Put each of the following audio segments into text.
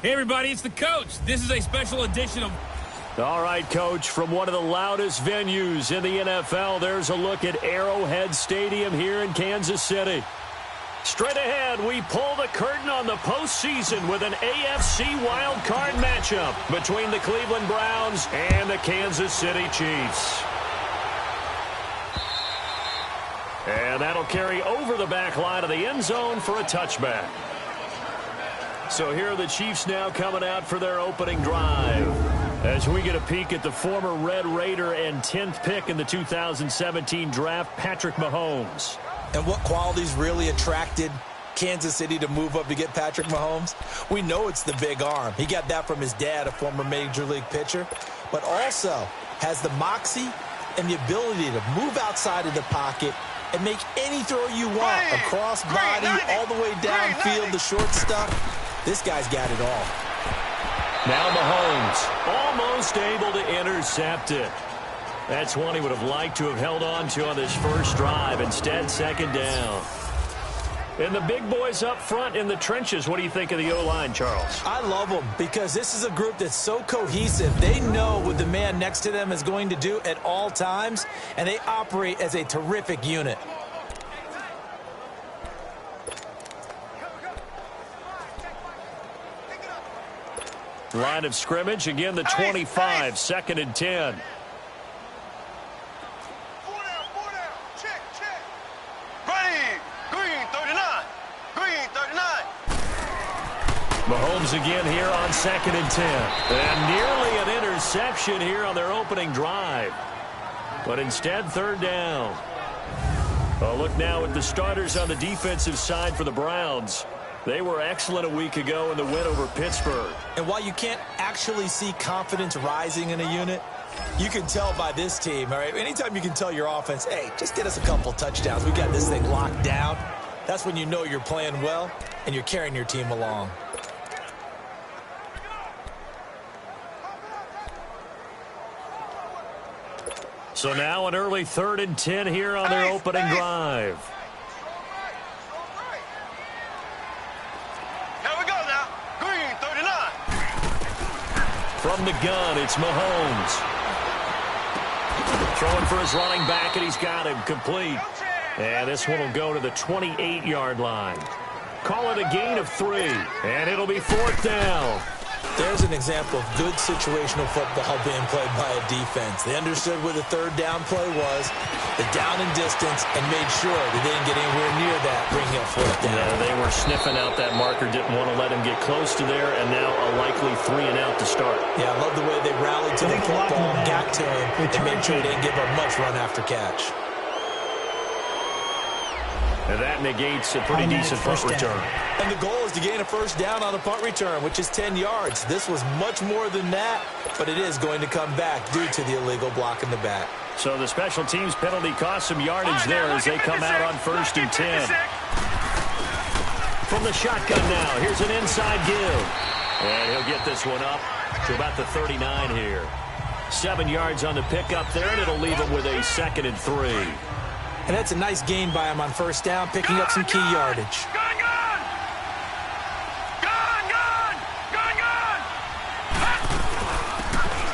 Hey, everybody, it's the coach. This is a special edition of... All right, Coach, from one of the loudest venues in the NFL, there's a look at Arrowhead Stadium here in Kansas City. Straight ahead, we pull the curtain on the postseason with an AFC wildcard matchup between the Cleveland Browns and the Kansas City Chiefs. And that'll carry over the back line of the end zone for a touchback. So here are the Chiefs now coming out for their opening drive. As we get a peek at the former Red Raider and 10th pick in the 2017 draft, Patrick Mahomes. And what qualities really attracted Kansas City to move up to get Patrick Mahomes? We know it's the big arm. He got that from his dad, a former Major League pitcher, but also has the moxie and the ability to move outside of the pocket and make any throw you want, across body, all the way downfield, the short stuff. This guy's got it all. Now Mahomes, almost able to intercept it. That's one he would have liked to have held on to on this first drive. Instead, second down. And the big boys up front in the trenches. What do you think of the O-line, Charles? I love them because this is a group that's so cohesive. They know what the man next to them is going to do at all times, and they operate as a terrific unit. Line of scrimmage, again the 25, second and 10. Mahomes again here on second and 10. And nearly an interception here on their opening drive. But instead, third down. Well, look now at the starters on the defensive side for the Browns. They were excellent a week ago in the win over Pittsburgh. And while you can't actually see confidence rising in a unit, you can tell by this team, all right? Anytime you can tell your offense, hey, just get us a couple touchdowns. We got this thing locked down. That's when you know you're playing well and you're carrying your team along. So now an early third and 10 here on their opening drive. From the gun, it's Mahomes. Throwing for his running back, and he's got him complete. And this one will go to the 28-yard line. Call it a gain of 3, and it'll be fourth down. There's an example of good situational football being played by a defense. They understood where the third down play was, the down and distance, and made sure they didn't get anywhere near that, bringing up fourth down. Yeah, they were sniffing out that marker, didn't want to let him get close to there, and now a likely 3 and out to start. Yeah, I love the way they rallied to the football, got to him, and made sure they didn't give up much run after catch. And that negates a pretty decent punt return. And the goal is to gain a first down on a punt return, which is 10 yards. This was much more than that, but it is going to come back due to the illegal block in the back. So the special teams penalty cost some yardage there as they come out on first and 10. From the shotgun now, here's an inside give. And he'll get this one up to about the 39 here. 7 yards on the pickup there, and it'll leave him with a second and 3. And that's a nice gain by him on first down, picking up some key yardage.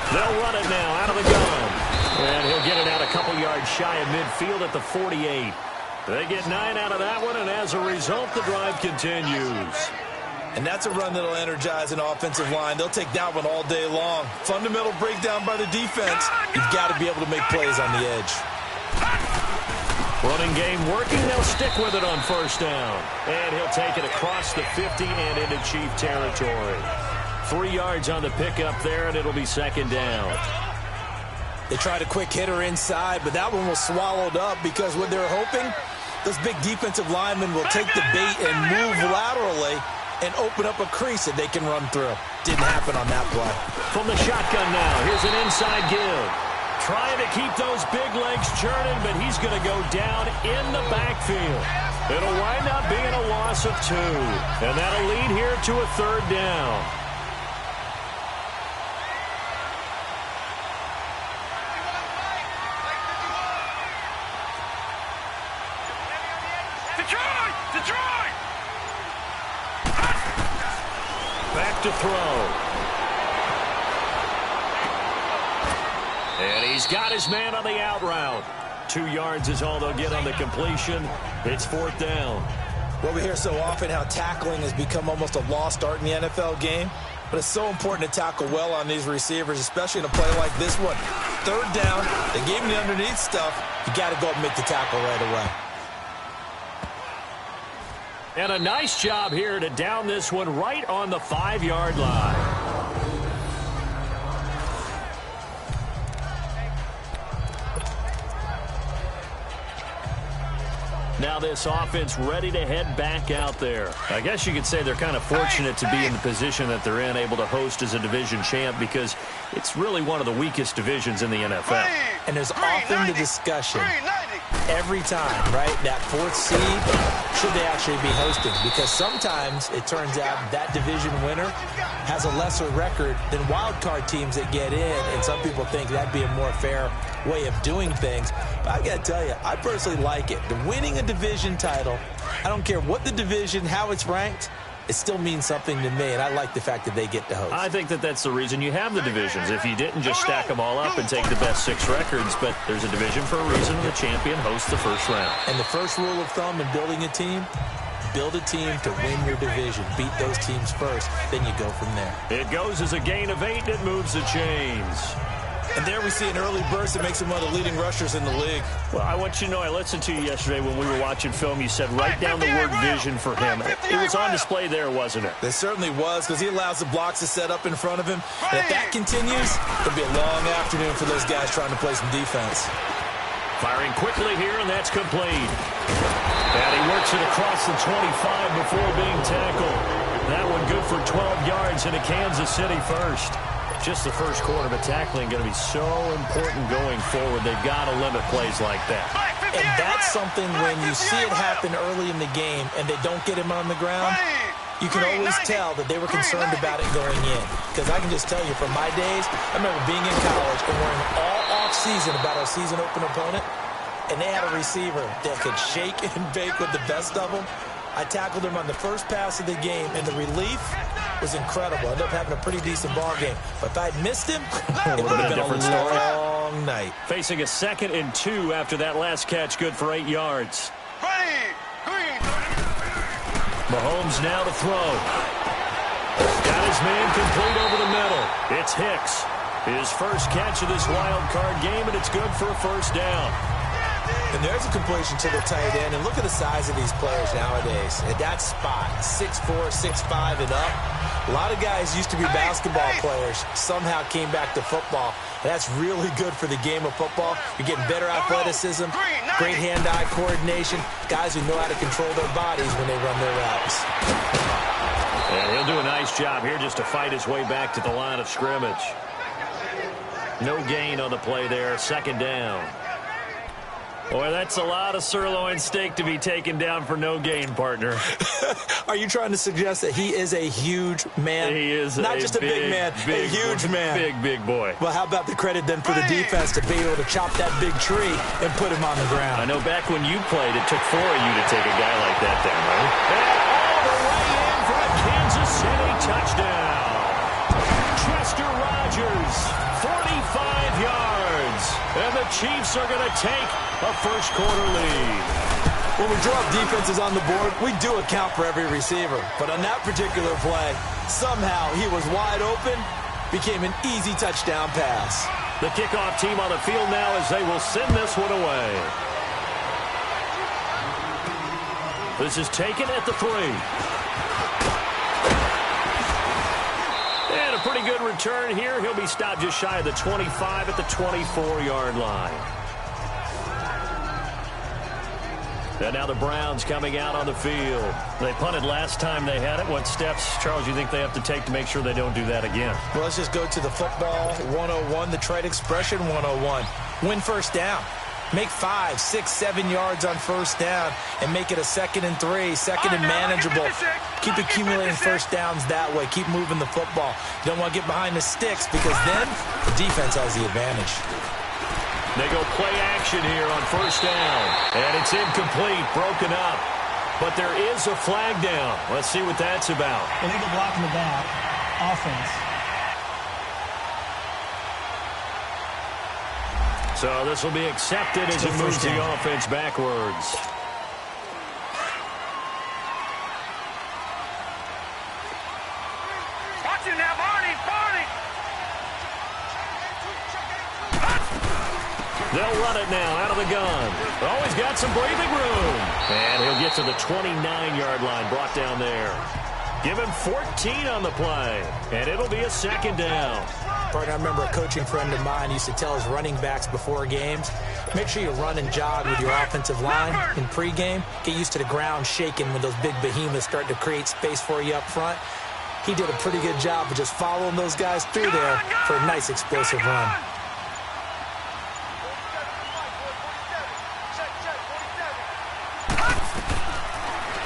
They'll run it now out of the gun. And he'll get it out a couple yards shy of midfield at the 48. They get 9 out of that one, and as a result, the drive continues. And that's a run that'll energize an offensive line. They'll take that one all day long. Fundamental breakdown by the defense. You've got to be able to make plays on the edge. Running game working. They'll stick with it on first down. And he'll take it across the 50 and into Chief territory. 3 yards on the pickup there, and it'll be second down. They tried a quick hitter inside, but that one was swallowed up because what they're hoping, those big defensive linemen will take the bait and move laterally and open up a crease that they can run through. Didn't happen on that play. From the shotgun now, here's an inside give. Trying to keep those big legs churning, but he's going to go down in the backfield. It'll wind up being a loss of 2. And that'll lead here to a third down. back to throw. And he's got his man on the out route. 2 yards is all they'll get on the completion. It's 4th down. Well, we hear so often how tackling has become almost a lost art in the NFL game. But it's so important to tackle well on these receivers, especially in a play like this one. 3rd down, they gave him the underneath stuff. You got to go up and make the tackle right away. And a nice job here to down this one right on the 5-yard line. Now this offense ready to head back out there. I guess you could say they're kind of fortunate to be in the position that they're in, able to host as a division champ, because it's really one of the weakest divisions in the NFL. And there's often the discussion every time, right, that 4th seed, should they actually be hosting? Because sometimes it turns out that division winner has a lesser record than wild card teams that get in, and some people think that'd be a more fair way of doing things. But I got to tell you, I personally like it. The winning a division title, I don't care what the division, how it's ranked, it still means something to me, and I like the fact that they get to host. I think that that's the reason you have the divisions. If you didn't just stack them all up and take the best 6 records, but there's a division for a reason, and the champion hosts the first round. And the first rule of thumb in building a team, build a team to win your division. Beat those teams first, then you go from there. It goes as a gain of 8, and it moves the chains. And there we see an early burst that makes him one of the leading rushers in the league. Well, I want you to know, I listened to you yesterday when we were watching film. You said write down the word vision for him. It was on display there, wasn't it? It certainly was, because he allows the blocks to set up in front of him. And if that continues, it'll be a long afternoon for those guys trying to play some defense. Firing quickly here, and that's complete. And he works it across the 25 before being tackled. That one good for 12 yards into Kansas City first. Just the first quarter, but tackling going to be so important going forward. They've got to limit plays like that. And that's something when you see it happen early in the game and they don't get him on the ground, you can always tell that they were concerned about it going in. Because I can just tell you from my days, I remember being in college and worrying all off-season about our season open opponent, and they had a receiver that could shake and bake with the best of them. I tackled him on the first pass of the game, and the relief was incredible. I ended up having a pretty decent ball game. But if I'd missed him, it would have been a long night. Facing a 2nd and 2 after that last catch, good for 8 yards. Mahomes now to throw. Got his man complete over the middle. It's Hicks. His first catch of this wild card game, and it's good for a first down. And there's a completion to the tight end. And look at the size of these players nowadays. At that spot, 6'4", 6'5", and up. A lot of guys used to be basketball players, somehow came back to football. And that's really good for the game of football. You're getting better athleticism, great hand-eye coordination, guys who know how to control their bodies when they run their routes. And he'll do a nice job here just to fight his way back to the line of scrimmage. No gain on the play there, 2nd down. Boy, that's a lot of sirloin steak to be taken down for no gain, partner. Are you trying to suggest that he is a huge man? He is not just a big man, a huge man. Big boy. Well, how about the credit then for the defense to be able to chop that big tree and put him on the ground? I know back when you played, it took 4 of you to take a guy like that down, right? And all the way in for a Kansas City touchdown. Chester Rogers, 45 yards. And the Chiefs are going to take a first quarter lead. When we draw up defenses on the board, we do account for every receiver. But on that particular play, somehow he was wide open, became an easy touchdown pass. The kickoff team on the field now as they will send this one away. This is taken at the 3. And a pretty good return here. He'll be stopped just shy of the 25 at the 24-yard line. And now the Browns coming out on the field. They punted last time they had it. What steps, Charles, you think they have to take to make sure they don't do that again? Well, let's just go to the football 101, the trade expression 101. Win first down. Make 5, 6, 7 yards on first down and make it a 2nd and 3, 2nd and manageable. Keep accumulating first downs that way. Keep moving the football. You don't want to get behind the sticks because then the defense has the advantage. They go play action here on first down. And it's incomplete, broken up. But there is a flag down. Let's see what that's about. Illegal block in the back. offense. So this will be accepted as it moves the offense backwards. Watch it now, Barney! They'll run it now out of the gun. Oh, he's got some breathing room. And he'll get to the 29-yard line, brought down there. Give him 14 on the play, and it'll be a second down. Partner, I remember a coaching friend of mine used to tell his running backs before games, make sure you run and jog with your offensive line in pregame. Get used to the ground shaking when those big behemoths start to create space for you up front. He did a pretty good job of just following those guys through there for a nice explosive run.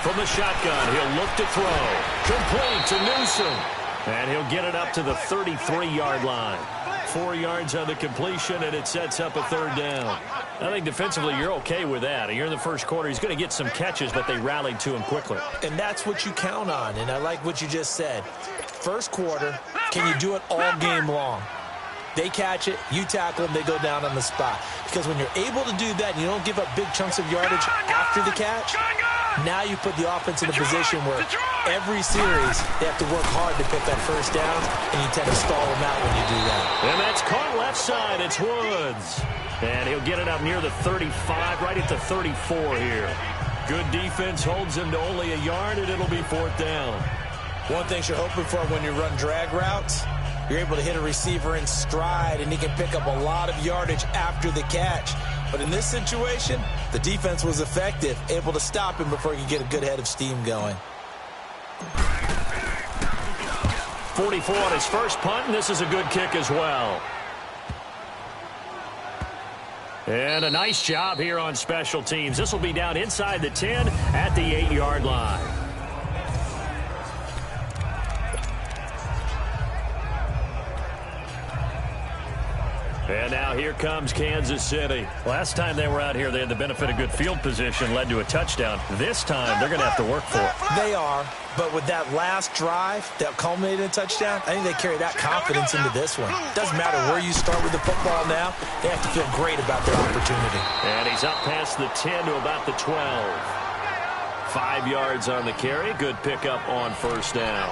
From the shotgun, he'll look to throw. Complete to Newsom. And he'll get it up to the 33-yard line. 4 yards on the completion, and it sets up a third down. I think defensively you're okay with that. You're in the first quarter. He's going to get some catches, but they rallied to him quickly. And that's what you count on, and I like what you just said. First quarter, can you do it all game long? They catch it, you tackle them, they go down on the spot. Because when you're able to do that and you don't give up big chunks of yardage after the catch, now you put the offense in a position where every series they have to work hard to pick that first down, and you tend to stall them out when you do that. And that's caught left side. It's Woods. And he'll get it up near the 35, right at the 34 here. Good defense holds him to only a yard, and it'll be fourth down. One thing you're hoping for when you run drag routes, you're able to hit a receiver in stride, and he can pick up a lot of yardage after the catch. But in this situation, the defense was effective, able to stop him before he could get a good head of steam going. 44 on his first punt, and this is a good kick as well. And a nice job here on special teams. This will be down inside the 10 at the 8-yard line. And now here comes Kansas City. Last time they were out here, they had the benefit of good field position, led to a touchdown. This time, they're going to have to work for it. They are, but with that last drive that culminated in a touchdown, I think they carry that confidence into this one. Doesn't matter where you start with the football now, they have to feel great about their opportunity. And he's up past the 10 to about the 12. 5 yards on the carry. Good pickup on first down.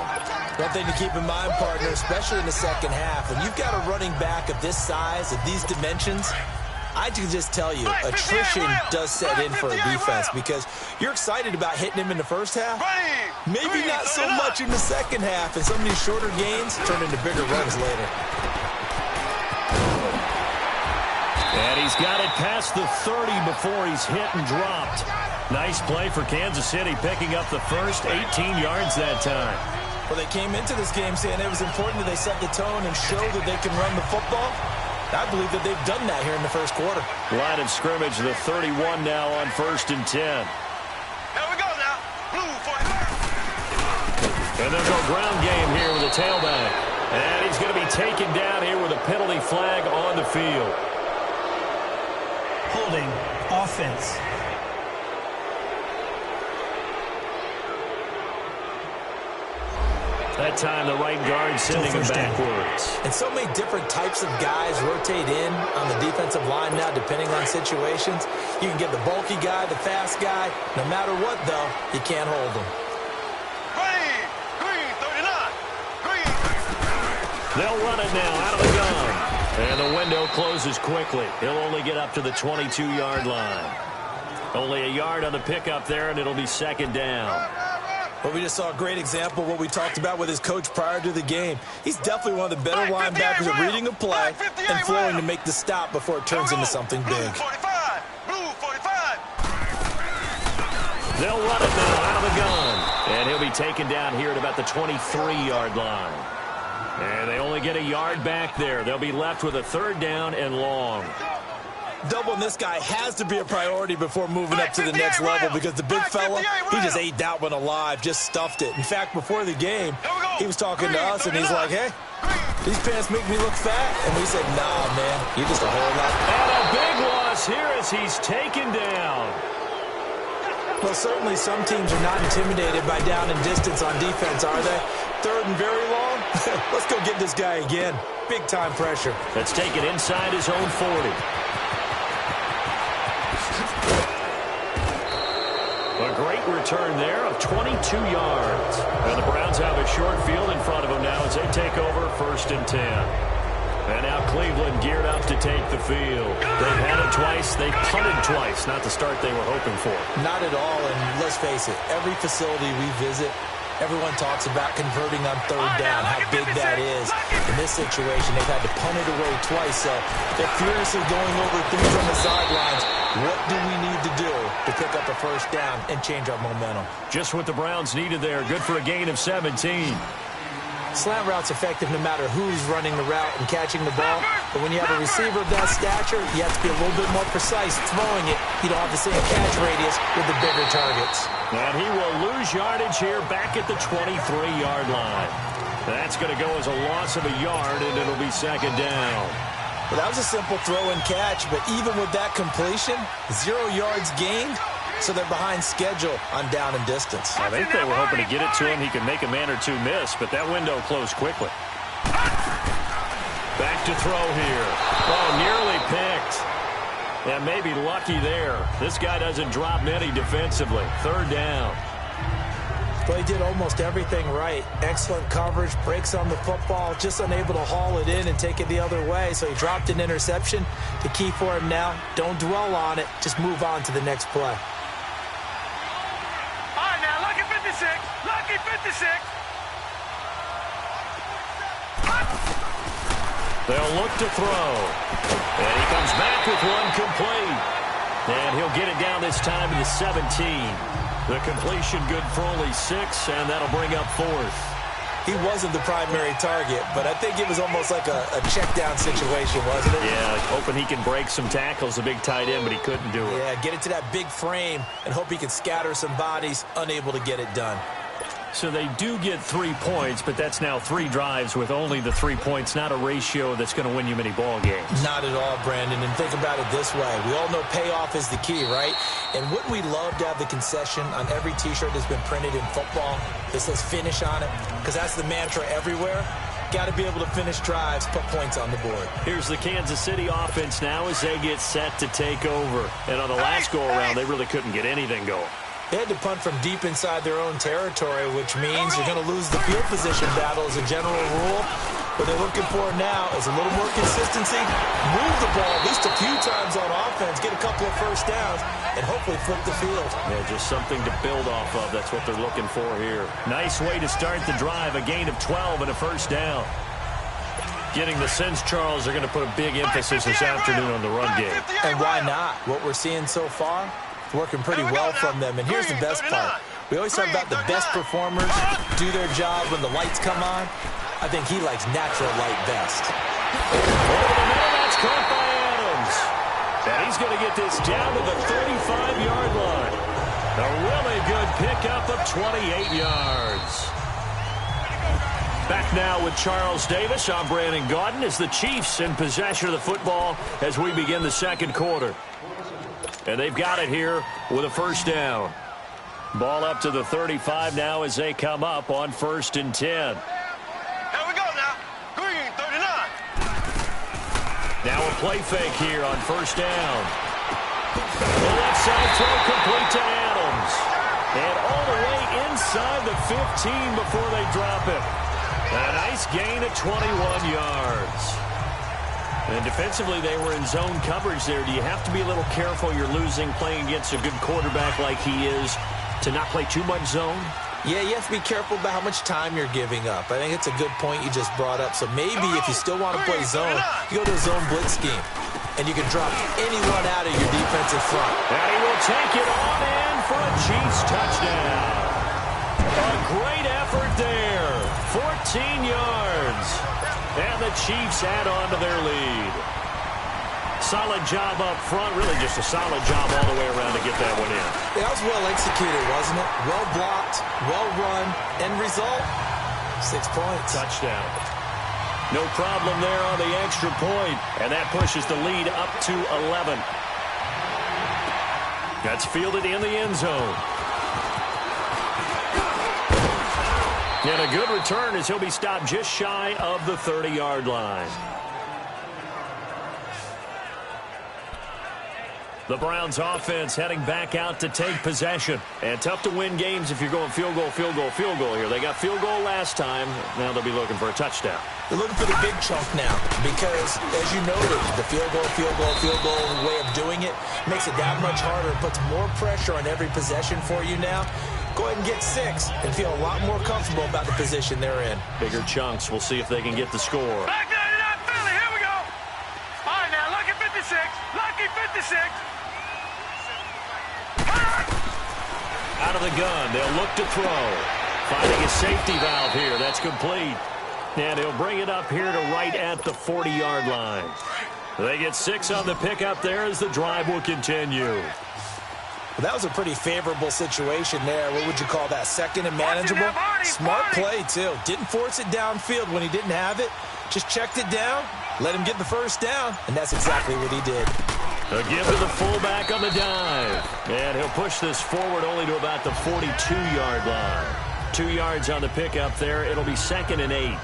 One thing to keep in mind, partner, especially in the second half, when you've got a running back of this size, of these dimensions, I can just tell you, attrition does set in for a defense because you're excited about hitting him in the first half. Maybe not so much in the second half, and some of these shorter gains turn into bigger runs later. And he's got it past the 30 before he's hit and dropped. Nice play for Kansas City, picking up the first 18 yards that time. Well, they came into this game saying it was important that they set the tone and show that they can run the football. I believe that they've done that here in the first quarter. Line of scrimmage, the 31 now on 1st and 10. Here we go now. Blue 45. And they'll go ground game here with a tailback. And he's going to be taken down here with a penalty flag on the field. Holding offense. That time the right guard sending him backwards. And so many different types of guys rotate in on the defensive line now depending on situations. You can get the bulky guy, the fast guy. No matter what, though, you can't hold them. Green 39. Green. They'll run it now out of the gun. And the window closes quickly. He'll only get up to the 22-yard line. Only a yard on the pickup there, and it'll be second down. Well, we just saw a great example of what we talked about with his coach prior to the game. He's definitely one of the better linebackers at reading a play and flowing to make the stop before it turns into something big. Blue 45. They'll run it now out of the gun. And he'll be taken down here at about the 23-yard line. And they only get a yard back there. They'll be left with a third down and long. Doubling this guy has to be a priority before moving up to the next level because the big fella, he just ate that one alive, just stuffed it. In fact, before the game, he was talking to us, and he's like, hey, these pants make me look fat. And we said, nah, man, you're just a whole lot. And a big loss here as he's taken down. Well, certainly some teams are not intimidated by down and distance on defense, are they? Third and very long, Let's go get this guy again. Big time pressure. Let's take it inside his own 40. A great return there of 22 yards. And the Browns have a short field in front of them now as they take over 1st and 10. And now Cleveland geared up to take the field. They've had it twice. They've punted twice. Not the start they were hoping for. Not at all. And let's face it, every facility we visit, everyone talks about converting on 3rd down, how big that is. In this situation, they've had to punt it away twice, so they're furiously going over things on the sidelines. What do we need to do to pick up a 1st down and change our momentum? Just what the Browns needed there. Good for a gain of 17. Slant route's effective no matter who's running the route and catching the ball. But when you have a receiver of that stature, you have to be a little bit more precise throwing it. You don't have the same catch radius with the bigger targets. And he will lose yardage here back at the 23-yard line. That's going to go as a loss of a yard, and it'll be 2nd down. Well, that was a simple throw and catch, but even with that completion, 0 yards gained. So they're behind schedule on down and distance. I think they were hoping to get it to him. He could make a man or two miss, but that window closed quickly. Back to throw here. Oh, nearly picked. Yeah, maybe lucky there. This guy doesn't drop many defensively. 3rd down. Well, he did almost everything right. Excellent coverage, breaks on the football, just unable to haul it in and take it the other way. So he dropped an interception. The key for him now, don't dwell on it. Just move on to the next play. Lucky 56. They'll look to throw. And he comes back with one complete. And he'll get it down this time to the 17. The completion good for only 6, and that'll bring up 4th. He wasn't the primary target, but I think it was almost like a check down situation, wasn't it? Yeah, hoping he can break some tackles, a big tight end, but he couldn't do it. Yeah, get it to that big frame and hope he can scatter some bodies, unable to get it done. So they do get 3 points, but that's now 3 drives with only the 3 points, not a ratio that's going to win you many ball games. Not at all, Brandon, and think about it this way. We all know payoff is the key, right? And wouldn't we love to have the concession on every T-shirt that's been printed in football that says finish on it? Because that's the mantra everywhere. Got to be able to finish drives, put points on the board. Here's the Kansas City offense now as they get set to take over. And on the last go-around, they really couldn't get anything going. They had to punt from deep inside their own territory, which means you're going to lose the field position battle as a general rule. What they're looking for now is a little more consistency, move the ball at least a few times on offense, get a couple of 1st downs, and hopefully flip the field. Yeah, just something to build off of. That's what they're looking for here. Nice way to start the drive, a gain of 12 and a 1st down. Getting the sense, Charles, they're going to put a big emphasis this afternoon on the run game. And why not? What we're seeing so far, working pretty well from them. And here's the best part. We always talk about the best performers do their job when the lights come on. I think he likes natural light best. Over the middle, that's caught by Adams. And he's going to get this down to the 35-yard line. A really good pickup of 28 yards. Back now with Charles Davis. I'm Brandon Gaudin as the Chiefs in possession of the football as we begin the 2nd quarter. And they've got it here with a 1st down. Ball up to the 35 now as they come up on 1st and 10. Here we go now. Green 39. Now a play fake here on 1st down. The left side throw complete to Adams. And all the way inside the 15 before they drop it. A nice gain of 21 yards. And defensively, they were in zone coverage there. Do you have to be a little careful? You're losing playing against a good quarterback like he is to not play too much zone? Yeah, you have to be careful about how much time you're giving up. I think it's a good point you just brought up. So maybe if you still want to play zone, you go to a zone blitz scheme. And you can drop anyone out of your defensive front. And he will take it on in for a Chiefs touchdown. A great effort there. 14 yards. And the Chiefs add on to their lead. Solid job up front. Really just a solid job all the way around to get that one in. That was well executed, wasn't it? Well blocked, well run. End result, 6 points. Touchdown. No problem there on the extra point. And that pushes the lead up to 11. That's fielded in the end zone. And a good return as he'll be stopped just shy of the 30-yard line. The Browns offense heading back out to take possession. And tough to win games if you're going field goal, field goal, field goal here. They got field goal last time. Now they'll be looking for a touchdown. They're looking for the big chunk now because, as you noted, the field goal way of doing it makes it that much harder. It puts more pressure on every possession for you now. Go ahead and get 6 and feel a lot more comfortable about the position they're in. Bigger chunks. We'll see if they can get the score. Back 99 Philly, here we go. All right, now, lucky 56. Lucky 56. Out of the gun, they'll look to throw. Finding a safety valve here. That's complete. And he'll bring it up here to right at the 40-yard line. They get 6 on the pickup there as the drive will continue. Well, that was a pretty favorable situation there. What would you call that? Second and manageable? Smart play, too. Didn't force it downfield when he didn't have it. Just checked it down, let him get the first down, and that's exactly what he did. A give to the fullback on the dive. And he'll push this forward only to about the 42-yard line. 2 yards on the pickup there. It'll be 2nd and 8.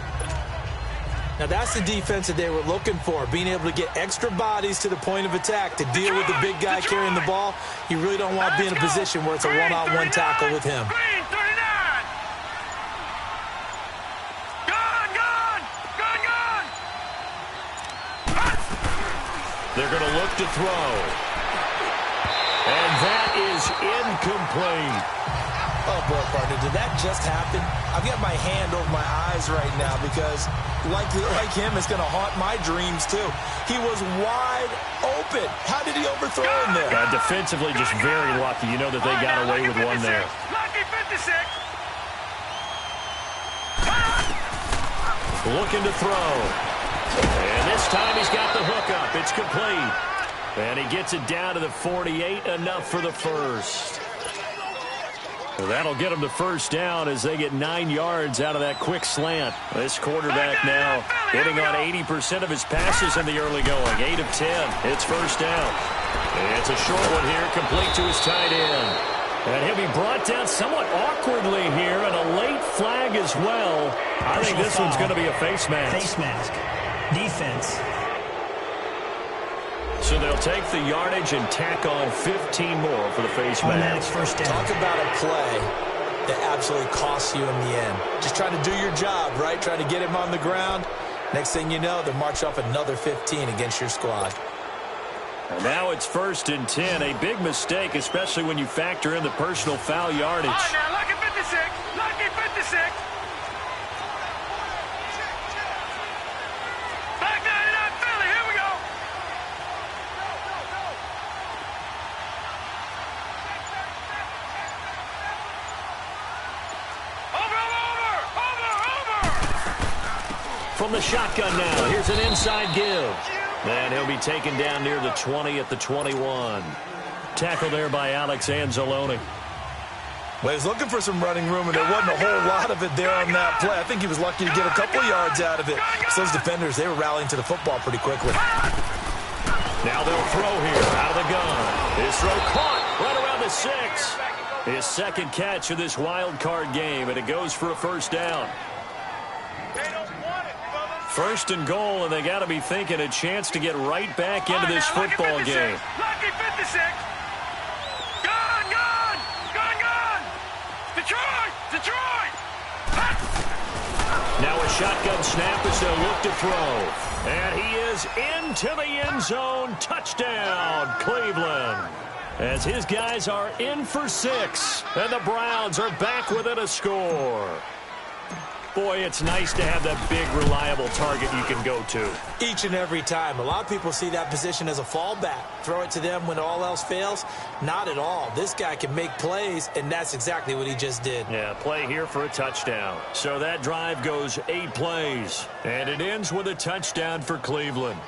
Now, that's the defense that they were looking for, being able to get extra bodies to the point of attack to deal with the big guy carrying the ball. You really don't want to be in a position where it's a one-on-one tackle with him. Green 39. Gone. They're going to look to throw. And that is incomplete. Oh, boy, partner, did that just happen? I've got my hand over my eyes right now because, like him, it's going to haunt my dreams, too. He was wide open. How did he overthrow him there? Defensively, just very lucky. You know that they got away with one there. Lucky 56. Looking to throw. And this time he's got the hook up. It's complete. And he gets it down to the 48, enough for the first. That'll get them the first down as they get 9 yards out of that quick slant. This quarterback now hitting on 80% of his passes in the early going. 8 of 10. It's first down. It's a short one here, complete to his tight end. And he'll be brought down somewhat awkwardly here, and a late flag as well. I think this one's going to be a face mask. Face mask. Defense. So they'll take the yardage and tack on 15 more for the face mask. First down. Talk about a play that absolutely costs you in the end. Just trying to do your job, right? Trying to get him on the ground. Next thing you know, they'll march off another 15 against your squad. And now it's 1st and 10. A big mistake, especially when you factor in the personal foul yardage. All right, now, lucky 56. Lucky 56. Back 99 Philly, here we go. Over. From the shotgun now, here's an inside give. And he'll be taken down near the 20 at the 21. Tackle there by Alex Anzalone. Well, he was looking for some running room, and there wasn't a whole lot of it there on that play. I think he was lucky to get a couple yards out of it. So those defenders, they were rallying to the football pretty quickly. Now they'll throw here out of the gun. His throw caught right around the 6. His second catch of this wild card game, and it goes for a first down. First and goal, and they got to be thinking a chance to get right back into this football game. Lucky 56. Gone. Detroit. Now a shotgun snap as they'll look to throw. And he is into the end zone. Touchdown, Cleveland. As his guys are in for 6, and the Browns are back within a score. Boy, it's nice to have that big, reliable target you can go to. Each and every time. A lot of people see that position as a fallback. Throw it to them when all else fails. Not at all. This guy can make plays, and that's exactly what he just did. Yeah, play here for a touchdown. So that drive goes 8 plays, and it ends with a touchdown for Cleveland.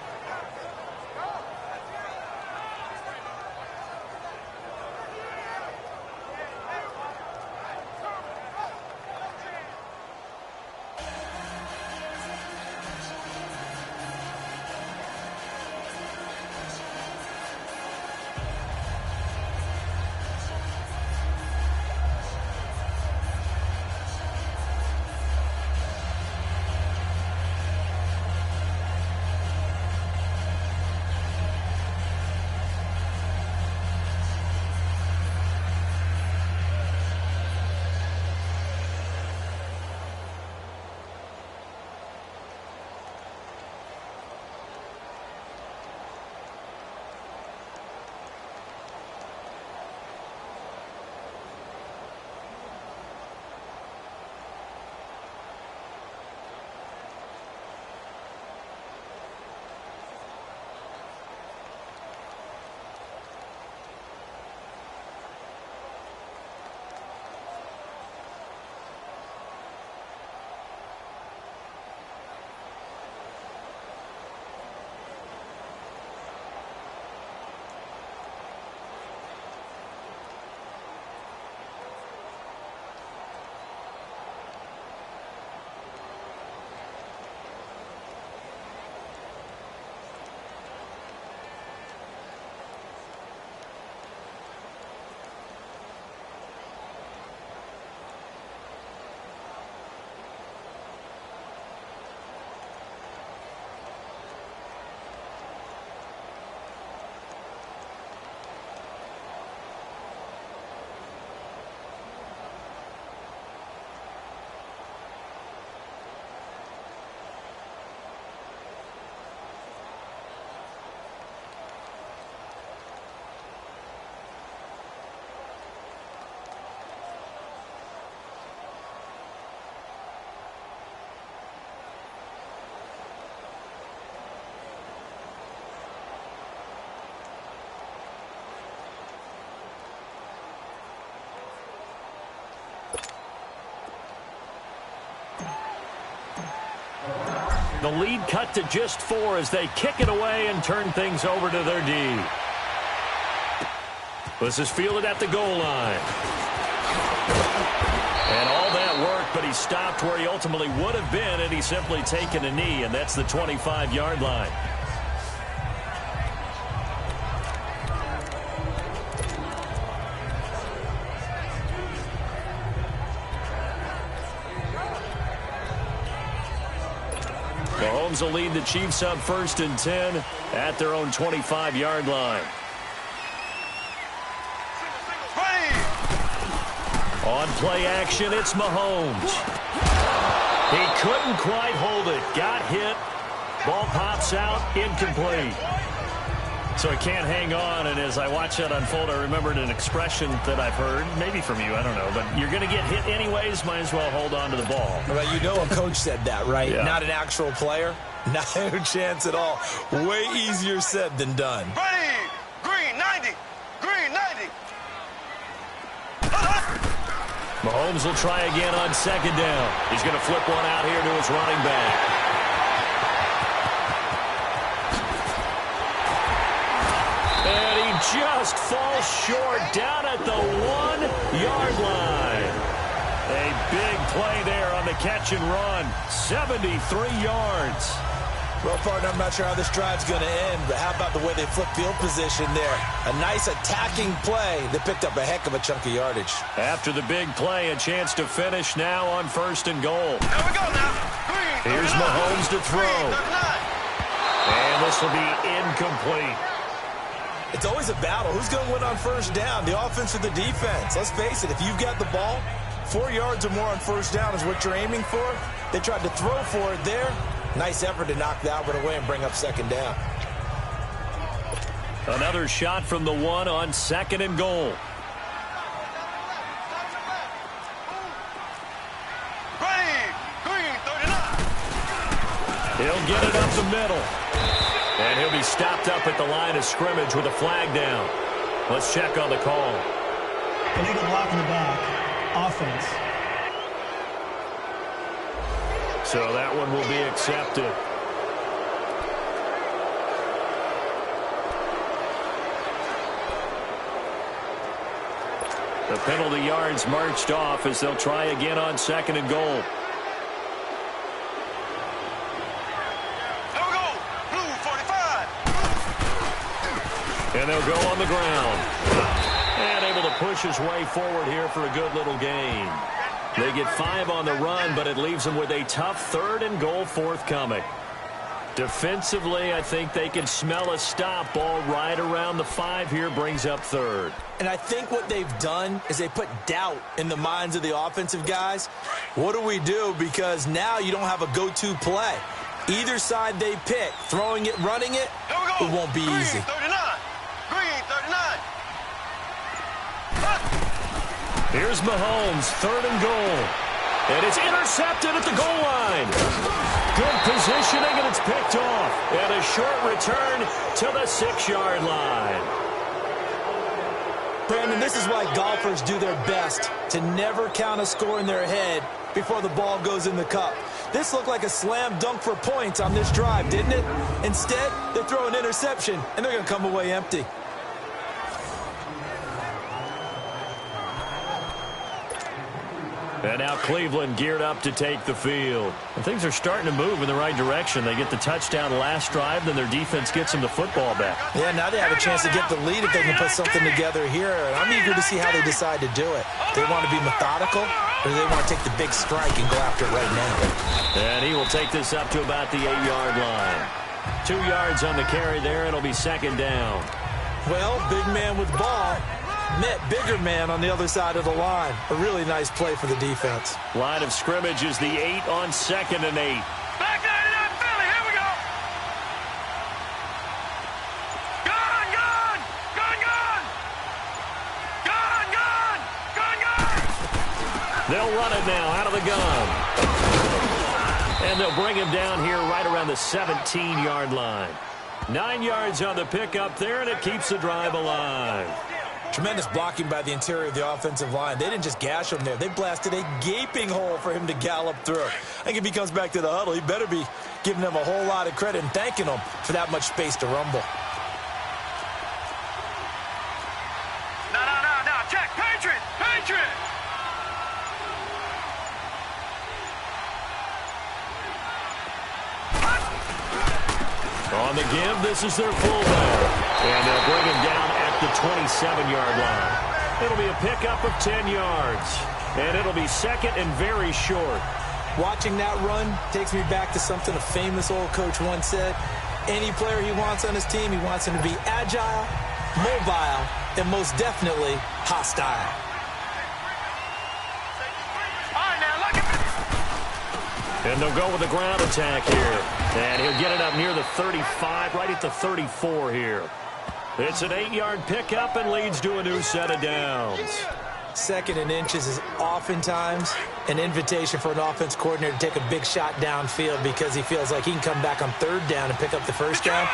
The lead cut to just 4 as they kick it away and turn things over to their D. This is fielded at the goal line. And all that work, but he stopped where he ultimately would have been had he simply taken a knee, and that's the 25-yard line. Mahomes will lead the Chiefs up 1st and 10 at their own 25-yard line. On play action, it's Mahomes. He couldn't quite hold it. Got hit. Ball pops out. Incomplete. So he can't hang on, and as I watch that unfold, I remembered an expression that I've heard, maybe from you, I don't know, but you're going to get hit anyways, might as well hold on to the ball. Well, you know a coach said that, right? Yeah. Not an actual player. No chance at all. Way easier said than done. Ready, green 90, green 90. Mahomes will try again on 2nd down. He's going to flip one out here to his running back. And he just falls short down at the 1-yard line. A big play there on the catch and run. 73 yards. Well, partner, I'm not sure how this drive's going to end, but how about the way they flip field position there? A nice attacking play that picked up a heck of a chunk of yardage. After the big play, a chance to finish now on 1st and goal. Here we go now. Green, Here's 39. Mahomes to throw. Green, 39. And this will be incomplete. It's always a battle. Who's going to win on 1st down, the offense or the defense? Let's face it, if you've got the ball, 4 yards or more on 1st down is what you're aiming for. They tried to throw for it there. Nice effort to knock that one away and bring up 2nd down. Another shot from the 1 on 2nd and goal. Ready, green 39. He'll get it up the middle. And he'll be stopped up at the line of scrimmage with a flag down. Let's check on the call. Illegal block in the back. Offense. So that one will be accepted. The penalty yards marched off as they'll try again on 2nd and goal. Here we go, blue 45. And they'll go on the ground. And able to push his way forward here for a good little gain. They get 5 on the run, but it leaves them with a tough 3rd and goal forthcoming. Defensively, I think they can smell a stop. Ball right around the 5 here, brings up 3rd. And I think what they've done is they put doubt in the minds of the offensive guys. What do we do? Because now you don't have a go-to play. Either side they pick, throwing it, running it, it won't be Green, easy. 39. Green 39. Here's Mahomes, 3rd and goal. And it's intercepted at the goal line. Good positioning, and it's picked off. And a short return to the 6-yard line. Brandon, this is why golfers do their best to never count a score in their head before the ball goes in the cup. This looked like a slam dunk for points on this drive, didn't it? Instead, they throw an interception, and they're going to come away empty. And now Cleveland geared up to take the field. And things are starting to move in the right direction. They get the touchdown last drive, then their defense gets them the football back. Yeah, now they have a chance to get the lead if they can put something together here. And I'm eager to see how they decide to do it. They want to be methodical, or do they want to take the big strike and go after it right now? And he will take this up to about the 8-yard line. 2 yards on the carry there. It'll be 2nd down. Well, big man with ball met bigger man on the other side of the line. A really nice play for the defense. Line of scrimmage is the 8 on 2nd and 8. Back 99 Philly, here we go. Gun, gun, gun, gun. Gun, gun, gun, gun. They'll run it now out of the gun. And they'll bring him down here right around the 17-yard line. 9 yards on the pickup there, and it keeps the drive alive. Tremendous blocking by the interior of the offensive line. They didn't just gash him there. They blasted a gaping hole for him to gallop through. I think if he comes back to the huddle, he better be giving them a whole lot of credit and thanking them for that much space to rumble. No. Check. Patriot. On the give, this is their fullback. And they'll bring him down at the 27-yard line. It'll be a pickup of 10 yards. And it'll be second and very short. Watching that run takes me back to something a famous old coach once said. Any player he wants on his team, he wants him to be agile, mobile, and most definitely hostile. And they'll go with the ground attack here. And he'll get it up near the 35, right at the 34 here. It's an 8-yard pickup and leads to a new set of downs. Second and inches is oftentimes an invitation for an offense coordinator to take a big shot downfield because he feels like he can come back on third down and pick up the first down.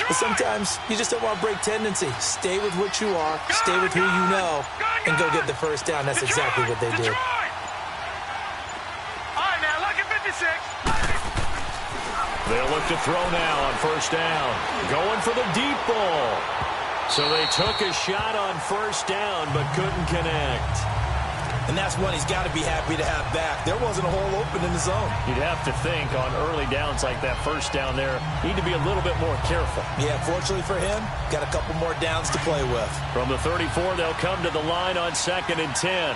But sometimes you just don't want to break tendency. Stay with what you are, stay with who you know, and go get the first down. That's exactly what they did. They'll look to throw now on first down. Going for the deep ball. So they took a shot on first down but couldn't connect. And that's one he's got to be happy to have back. There wasn't a hole open in the zone. You'd have to think on early downs like that first down there, need to be a little bit more careful. Yeah, fortunately for him, got a couple more downs to play with. From the 34, they'll come to the line on 2nd and 10.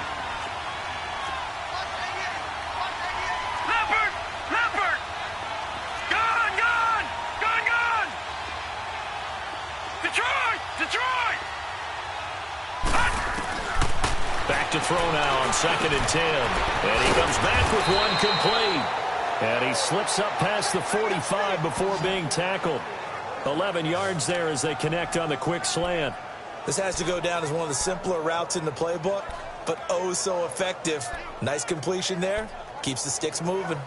Back to throw now on 2nd and 10. And he comes back with one complete. And he slips up past the 45 before being tackled. 11 yards there as they connect on the quick slant. This has to go down as one of the simpler routes in the playbook, but oh so effective. Nice completion there. Keeps the sticks moving.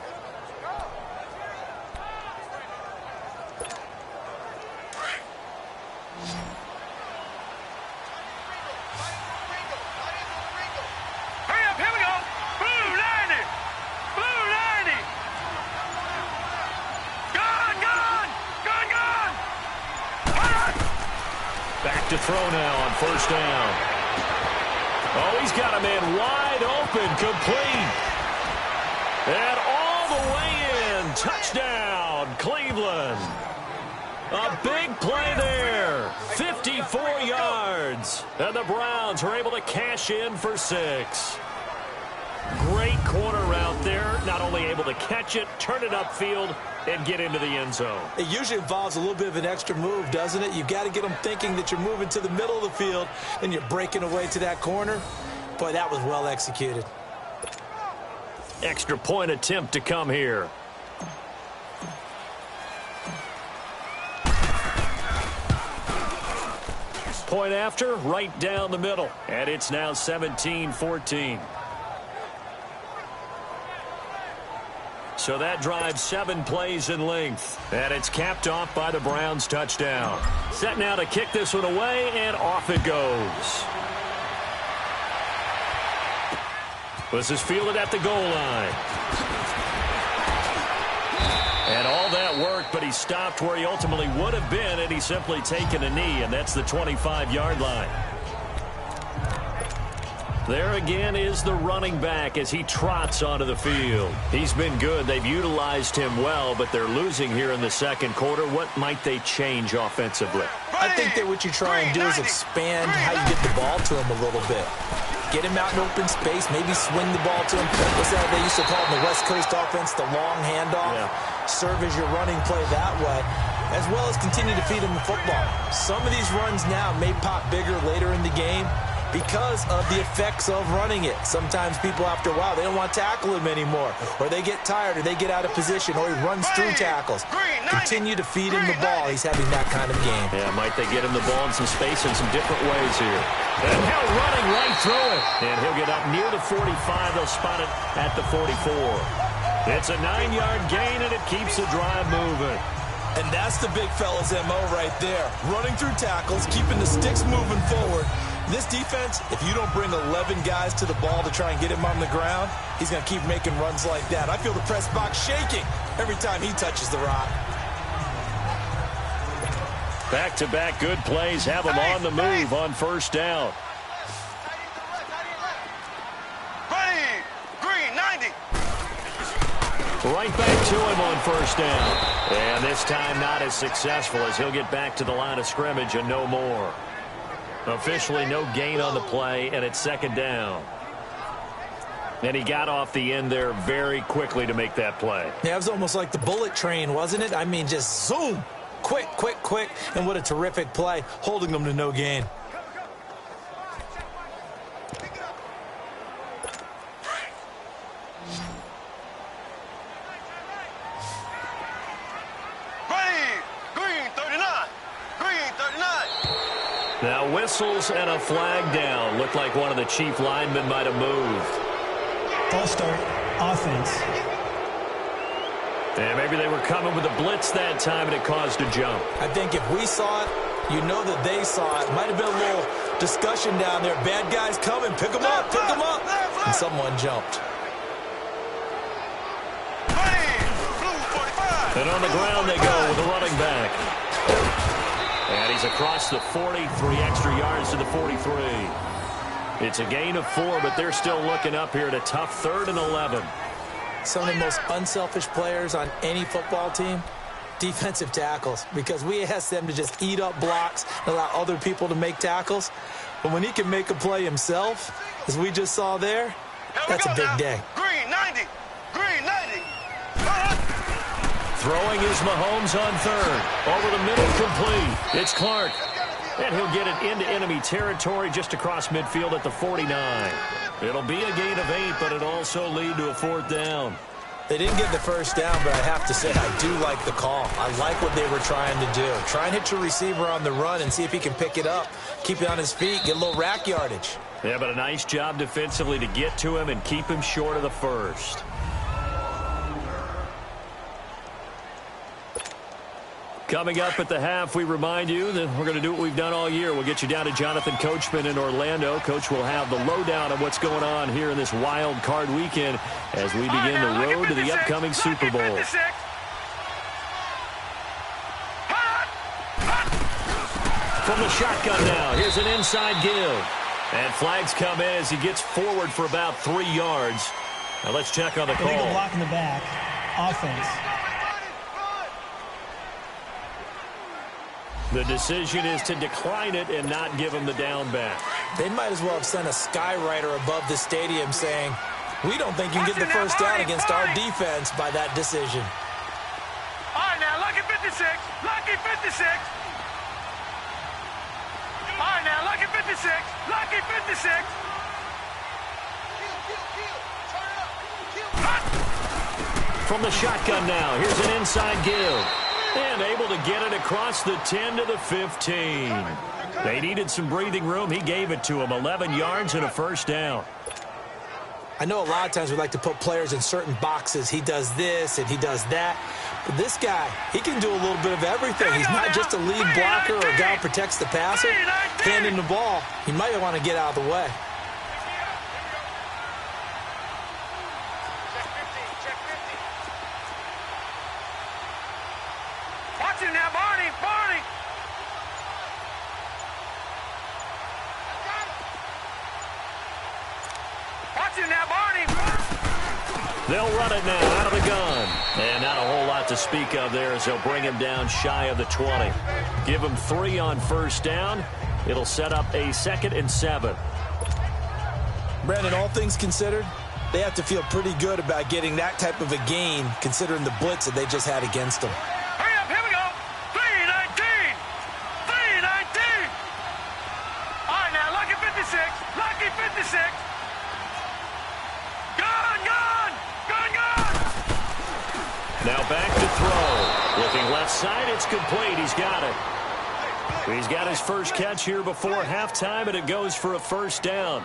To throw now on first down. Oh, he's got a man wide open, complete. And all the way in. Touchdown, Cleveland. A big play there. 54 yards. And the Browns are able to cash in for 6. Great corner route there. Not only able to catch it, turn it upfield, and get into the end zone. It usually involves a little bit of an extra move, doesn't it? You've got to get them thinking that you're moving to the middle of the field and you're breaking away to that corner. Boy, that was well executed. Extra point attempt to come here. Point after, right down the middle. And it's now 17-14. So that drives 7 plays in length. And it's capped off by the Browns' touchdown. Set now to kick this one away, and off it goes. This is fielded at the goal line. And all that worked, but he stopped where he ultimately would have been, and he's simply taken a knee, and that's the 25-yard line. There again is the running back as he trots onto the field. He's been good. They've utilized him well, but they're losing here in the second quarter. What might they change offensively? I think that what you try and do is expand how you get the ball to him a little bit. Get him out in open space, maybe swing the ball to him. What's that they used to call in the West Coast offense, the long handoff? Yeah. Serve as your running play that way, as well as continue to feed him the football. Some of these runs now may pop bigger later in the game because of the effects of running it. Sometimes people, after a while, they don't want to tackle him anymore, or they get tired, or they get out of position, or he runs through tackles. Continue to feed him the ball. He's having that kind of game. Yeah, might they get him the ball in some space in some different ways here. And Hill running right through it. And he'll get up near the 45. They'll spot it at the 44. It's a 9-yard gain, and it keeps the drive moving. And that's the big fella's MO right there. Running through tackles, keeping the sticks moving forward, This defense, if you don't bring 11 guys to the ball to try and get him on the ground, he's going to keep making runs like that. I feel the press box shaking every time he touches the rock. Back-to-back good plays have him on the move on first down. Ready, green, 90. Right back to him on first down. And this time not as successful as he'll get back to the line of scrimmage and no more. Officially no gain on the play, and it's second down. And he got off the end there very quickly to make that play. Yeah, it was almost like the bullet train, wasn't it? I mean, just zoom. Quick, quick, quick. And what a terrific play, holding them to no gain. Now whistles and a flag down. Looked like one of the chief linemen might have moved. False start, offense. And maybe they were coming with a blitz that time and it caused a jump. I think if we saw it, you know that they saw it. Might have been a little discussion down there. Bad guys coming, pick them up, pick them up. And someone jumped. And on the ground they go with the running back. And he's across the 40, 3 extra yards to the 43. It's a gain of 4, but they're still looking up here at a tough 3rd and 11. Some of the most unselfish players on any football team, defensive tackles, because we ask them to just eat up blocks and allow other people to make tackles. But when he can make a play himself, as we just saw there, that's a big day. Green, 90. Green, 90. Throwing is Mahomes on 3rd. Over the middle, complete. It's Clark. And he'll get it into enemy territory just across midfield at the 49. It'll be a gain of 8, but it'll also lead to a 4th down. They didn't get the first down, but I have to say I do like the call. I like what they were trying to do. Try and hit your receiver on the run and see if he can pick it up. Keep it on his feet, get a little rack yardage. Yeah, but a nice job defensively to get to him and keep him short of the first. Coming up at the half, we remind you that we're going to do what we've done all year. We'll get you down to Jonathan Coachman in Orlando. Coach will have the lowdown of what's going on here in this wild card weekend as we begin the road to the upcoming Super Bowl. From the shotgun now, here's an inside give. And flags come in as he gets forward for about 3 yards. Now let's check on the call. Illegal block in the back, offense. The decision is to decline it and not give him the down back. They might as well have sent a skywriter above the stadium saying, we don't think you can get the first down against our defense by that decision. All right, now, lucky 56. Lucky 56. All right, now, lucky 56. Lucky 56. From the shotgun now, here's an inside give. And able to get it across the 10 to the 15. They needed some breathing room. He gave it to him. 11 yards and a first down. I know a lot of times we like to put players in certain boxes. He does this and he does that. But this guy, he can do a little bit of everything. He's not just a lead blocker or a guy who protects the passer. Handing the ball, he might want to get out of the way. Now, Barney, Barney. Watch him now, Barney. They'll run it now out of the gun. And not a whole lot to speak of there as they'll bring him down shy of the 20. Give him 3 on first down. It'll set up a 2nd and 7. Brandon, all things considered, they have to feel pretty good about getting that type of a gain considering the blitz that they just had against them. Hurry up, here we go. 319. 319. All right, now, lucky 56. Lucky 56. Now back to throw. Looking left side, it's complete. He's got it. He's got his first catch here before halftime, and it goes for a first down.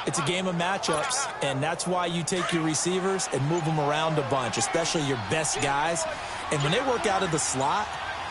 It's a game of matchups, and that's why you take your receivers and move them around a bunch, especially your best guys. And when they work out of the slot,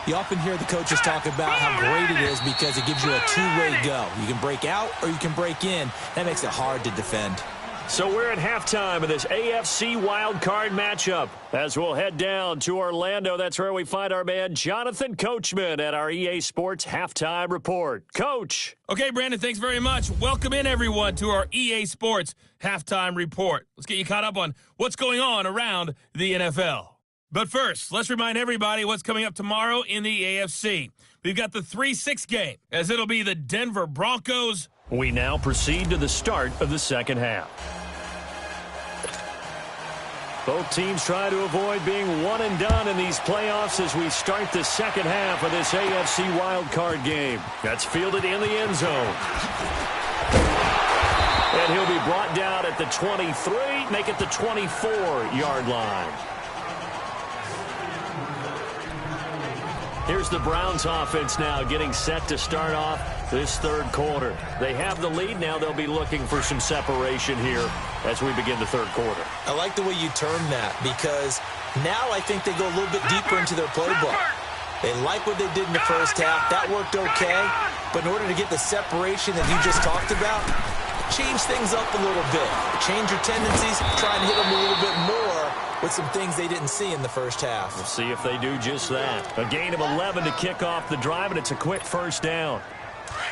You often hear the coaches talk about how great it is because it gives you a two-way go. You can break out or you can break in. That makes it hard to defend. So we're at halftime of this AFC wildcard matchup. As we'll head down to Orlando, that's where we find our man Jonathan Coachman at our EA Sports Halftime Report. Coach. Okay, Brandon, thanks very much. Welcome in, everyone, to our EA Sports Halftime Report. Let's get you caught up on what's going on around the NFL. But first, let's remind everybody what's coming up tomorrow in the AFC. We've got the 3-6 game, as it'll be the Denver Broncos. We now proceed to the start of the second half. Both teams try to avoid being one and done in these playoffs as we start the second half of this AFC wildcard game. That's fielded in the end zone. And he'll be brought down at the 23, make it the 24-yard line. Here's the Browns offense now getting set to start off this third quarter. They have the lead now. They'll be looking for some separation here as we begin the third quarter. I like the way you term that because now I think they go a little bit deeper into their playbook. They like what they did in the first half. That worked okay. But in order to get the separation that you just talked about, change things up a little bit. Change your tendencies. Try and hit them a little bit more with some things they didn't see in the first half. We'll see if they do just that. A gain of 11 to kick off the drive, and it's a quick first down.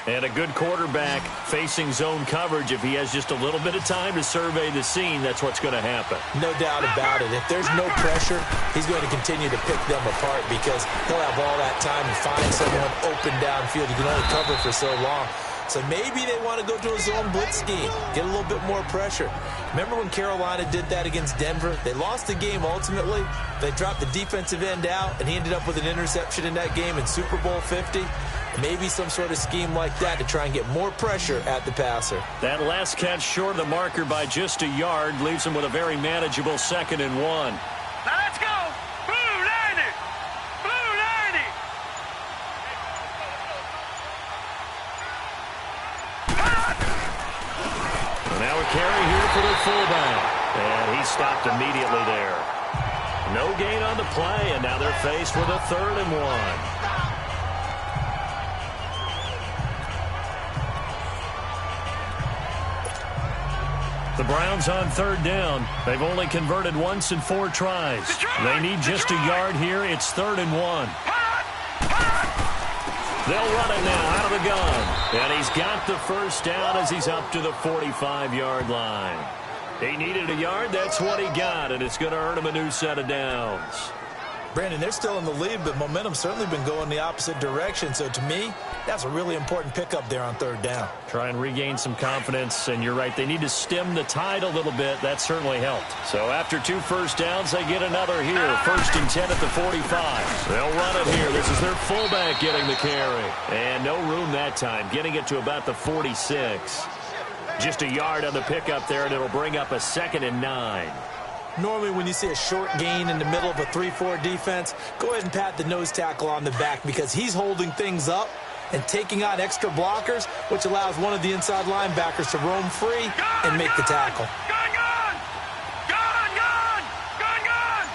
And a good quarterback facing zone coverage. If he has just a little bit of time to survey the scene, that's what's going to happen. No doubt about it. If there's no pressure, he's going to continue to pick them apart because he'll have all that time to find someone open downfield. He can only cover for so long. So maybe they want to go to a zone blitz scheme, get a little bit more pressure. Remember when Carolina did that against Denver? They lost the game ultimately. They dropped the defensive end out, and he ended up with an interception in that game in Super Bowl 50. Maybe some sort of scheme like that to try and get more pressure at the passer. That last catch short of the marker by just a yard leaves him with a very manageable 2nd and 1. Now let's go. Blue 90. Blue 90. Now a carry here for the fullback. And he stopped immediately there. No gain on the play, and now they're faced with a 3rd and 1. The Browns on 3rd down. They've only converted once in 4 tries. They need just a yard here. It's 3rd and 1. They'll run it now out of the gun. And he's got the first down as he's up to the 45-yard line. He needed a yard. That's what he got, and it's going to earn him a new set of downs. Brandon, they're still in the lead, but momentum's certainly been going the opposite direction. So to me, that's a really important pickup there on 3rd down. Try and regain some confidence, and you're right. They need to stem the tide a little bit. That certainly helped. So after 2 first downs, they get another here. 1st and 10 at the 45. They'll run it here. This is their fullback getting the carry. And no room that time, getting it to about the 46. Just a yard on the pickup there, and it'll bring up a 2nd and 9. Normally when you see a short gain in the middle of a 3-4 defense, go ahead and pat the nose tackle on the back because he's holding things up and taking on extra blockers, which allows one of the inside linebackers to roam free and make the tackle. Gun, gun! Gun, gun! Gun, gun!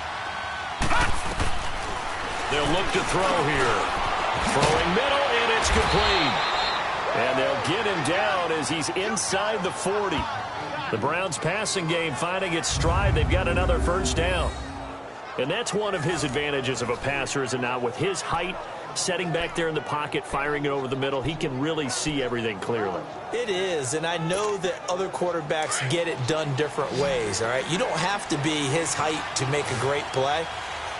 They'll look to throw here. Throwing middle, and it's complete. And they'll get him down as he's inside the 40. The Browns passing game finding its stride. They've got another first down. And that's one of his advantages of a passer, is it not? With his height, setting back there in the pocket, firing it over the middle, he can really see everything clearly. It is, and I know that other quarterbacks get it done different ways, all right? You don't have to be his height to make a great play.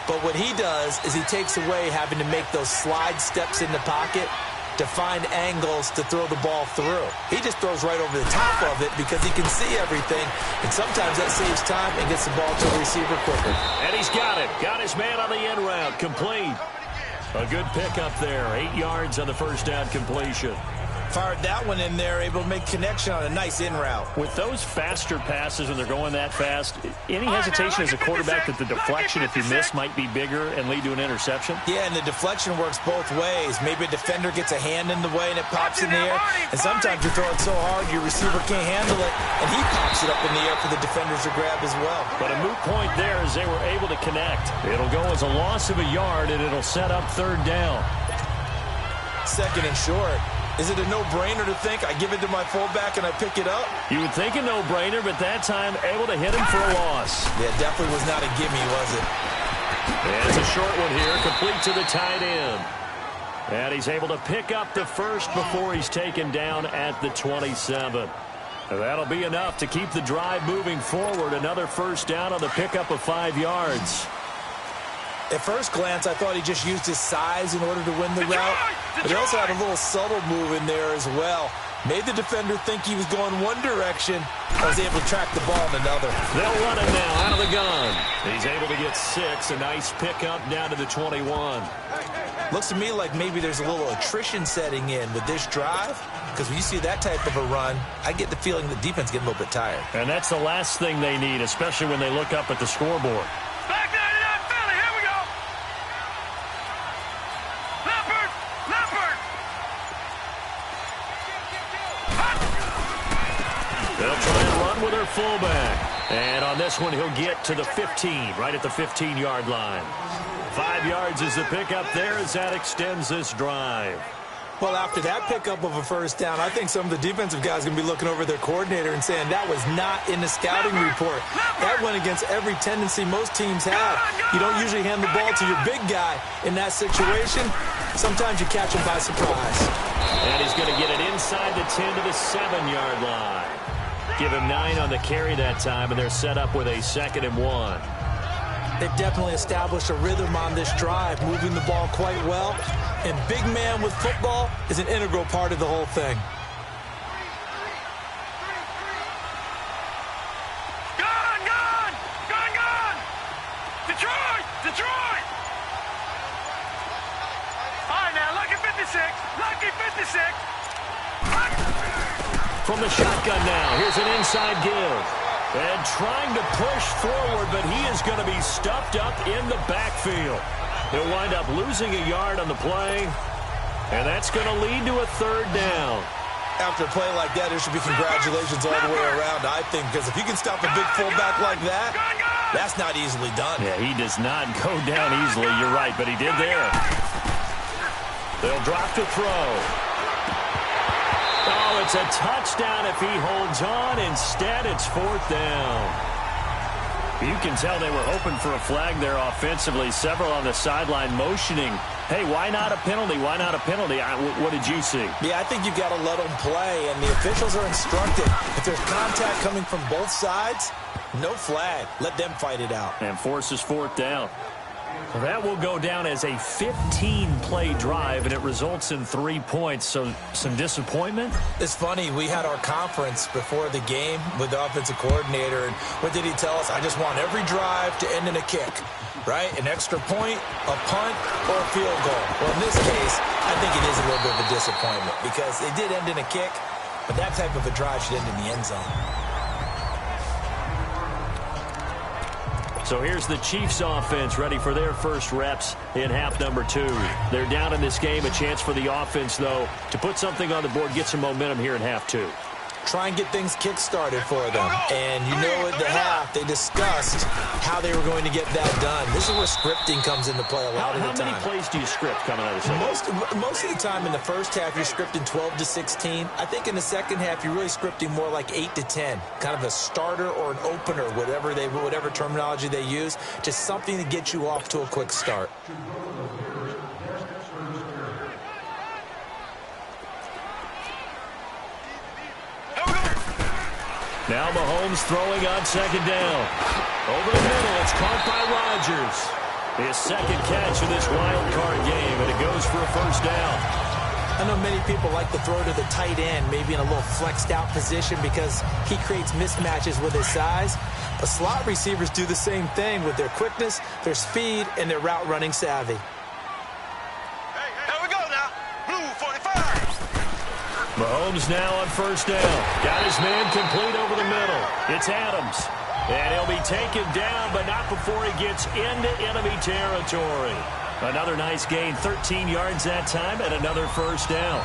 But what he does is he takes away having to make those slide steps in the pocket to find angles to throw the ball through. He just throws right over the top of it because he can see everything, and sometimes that saves time and gets the ball to the receiver quicker. And he's got it. Got his man on the end route. Complete. A good pickup there. 8 yards on the first down completion. Fired that one in there, able to make connection on a nice in route. With those faster passes when they're going that fast, any hesitation as a quarterback that the deflection, if you miss, might be bigger and lead to an interception? Yeah, and the deflection works both ways. Maybe a defender gets a hand in the way and it pops in the air. And sometimes you throw it so hard your receiver can't handle it, and he pops it up in the air for the defenders to grab as well. But a moot point there as they were able to connect. It'll go as a loss of a yard, and it'll set up third down. Second and short. Is it a no-brainer to think I give it to my fullback and I pick it up? You would think a no-brainer, but that time able to hit him for a loss. Yeah, definitely was not a gimme, was it? And it's a short one here, complete to the tight end. And he's able to pick up the first before he's taken down at the 27. That'll be enough to keep the drive moving forward. Another first down on the pickup of 5 yards. At first glance, I thought he just used his size in order to win the route, but he also had a little subtle move in there as well. Made the defender think he was going one direction, and was able to track the ball in another. They'll run him now out of the gun. He's able to get 6, a nice pickup down to the 21. Looks to me like maybe there's a little attrition setting in with this drive, because when you see that type of a run, I get the feeling the defense getting a little bit tired. And that's the last thing they need, especially when they look up at the scoreboard. They'll try and run with their fullback. And on this one, he'll get to the 15, right at the 15-yard line. 5 yards is the pickup there as that extends this drive. Well, after that pickup of a first down, I think some of the defensive guys are going to be looking over their coordinator and saying that was not in the scouting report. That went against every tendency most teams have. You don't usually hand the ball to your big guy in that situation. Sometimes you catch him by surprise. And he's going to get it inside the 10 to the 7-yard line. Give him 9 on the carry that time, and they're set up with a 2nd and 1. They've definitely established a rhythm on this drive, moving the ball quite well. And big man with football is an integral part of the whole thing. Gone, gone! Gone, gone! Detroit! Detroit! All right, now, lucky 56. Lucky 56. From the shotgun now, here's an inside give. And trying to push forward, but he is going to be stuffed up in the backfield. He'll wind up losing a yard on the play, and that's going to lead to a third down. After a play like that, there should be congratulations all the way around, I think, because if you can stop a big fullback like that, that's not easily done. Yeah, he does not go down easily, you're right, but he did there. They'll drop to throw. Oh, it's a touchdown if he holds on. Instead, it's 4th down. You can tell they were hoping for a flag there offensively. Several on the sideline motioning, hey, why not a penalty? Why not a penalty? What did you see? Yeah, I think you've got to let them play, and the officials are instructed. If there's contact coming from both sides, no flag. Let them fight it out. And forces 4th down. Well, that will go down as a 15-play drive, and it results in 3 points. So some disappointment? It's funny. We had our conference before the game with the offensive coordinator, and what did he tell us? I just want every drive to end in a kick, right? An extra point, a punt, or a field goal. Well, in this case, I think it is a little bit of a disappointment because it did end in a kick, but that type of a drive should end in the end zone. So here's the Chiefs offense ready for their first reps in half number 2. They're down in this game. A chance for the offense, though, to put something on the board, get some momentum here in half 2. Try and get things kick-started for them. And you know at the half, they discussed how they were going to get that done. This is where scripting comes into play a lot of the time. How many plays do you script coming out of the second? Most of the time in the first half, you're scripting 12 to 16. I think in the second half, you're really scripting more like 8 to 10. Kind of a starter or an opener, whatever terminology they use. Just something to get you off to a quick start. Now Mahomes throwing on 2nd down. Over the middle, it's caught by Rodgers. His 2nd catch in this wild card game, and it goes for a first down. I know many people like to throw to the tight end, maybe in a little flexed out position because he creates mismatches with his size. But slot receivers do the same thing with their quickness, their speed, and their route running savvy. Here we go now. Blue 45. Mahomes now on first down. Got his man complete over the middle. It's Adams. And he'll be taken down, but not before he gets into enemy territory. Another nice gain, 13 yards that time, and another first down.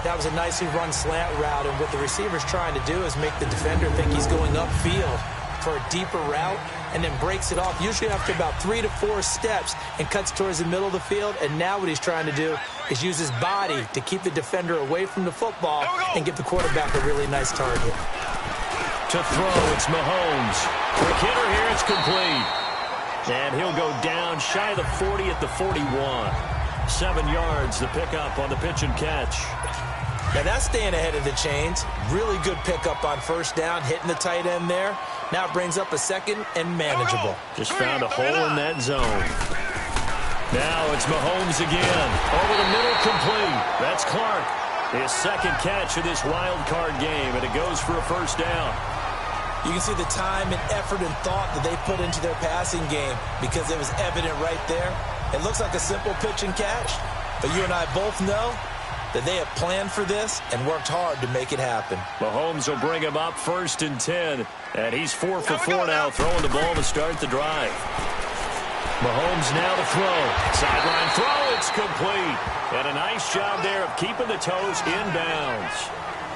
That was a nicely run slant route, and what the receiver's trying to do is make the defender think he's going upfield for a deeper route, and then breaks it off, usually after about 3 to 4 steps, and cuts towards the middle of the field. And now what he's trying to do is use his body to keep the defender away from the football and give the quarterback a really nice target. To throw, it's Mahomes. Quick hitter here, it's complete. And he'll go down shy of the 40 at the 41. 7 yards, the pickup on the pitch and catch. Now that's staying ahead of the chains. Really good pickup on first down, hitting the tight end there. Now it brings up a second and manageable. Just found a hole in that zone. Now it's Mahomes again. Over the middle, complete. That's Clark. His second catch of this wild card game, and it goes for a first down. You can see the time and effort and thought that they put into their passing game because it was evident right there. It looks like a simple pitch and catch, but you and I both know that they have planned for this and worked hard to make it happen. Mahomes will bring him up 1st and 10, and he's 4 for 4 now, throwing the ball to start the drive. Mahomes now to throw. Sideline throw, it's complete. And a nice job there of keeping the toes inbounds.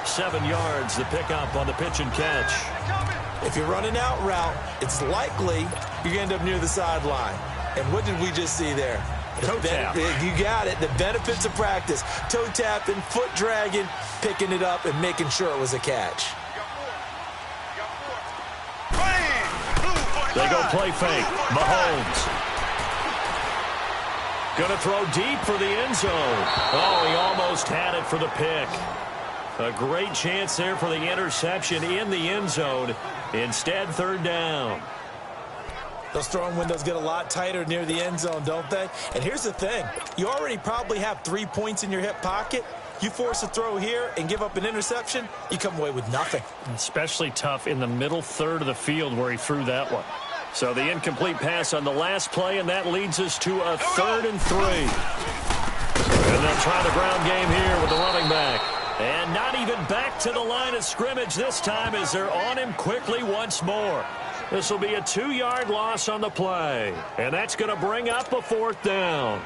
7 yards, the pickup on the pitch and catch. If you're running out route, it's likely you're going to end up near the sideline. And what did we just see there? Toe tap. You got it. The benefits of practice. Toe tapping, foot dragging, picking it up, and making sure it was a catch. They go play fake. Mahomes. Going to throw deep for the end zone. Oh, he almost had it for the pick. A great chance there for the interception in the end zone. Instead, 3rd down. Those throwing windows get a lot tighter near the end zone, don't they? And here's the thing. You already probably have 3 points in your hip pocket. You force a throw here and give up an interception, you come away with nothing. Especially tough in the middle third of the field where he threw that one. So the incomplete pass on the last play, and that leads us to a 3rd and 3. And they'll try the ground game here with the running back. And not even back to the line of scrimmage this time as they're on him quickly once more. This will be a 2-yard loss on the play. And that's going to bring up a 4th down.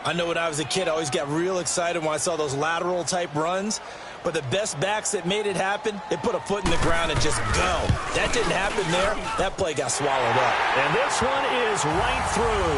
I know when I was a kid, I always got real excited when I saw those lateral-type runs. But the best backs that made it happen, they put a foot in the ground and just go. That didn't happen there. That play got swallowed up. And this one is right through.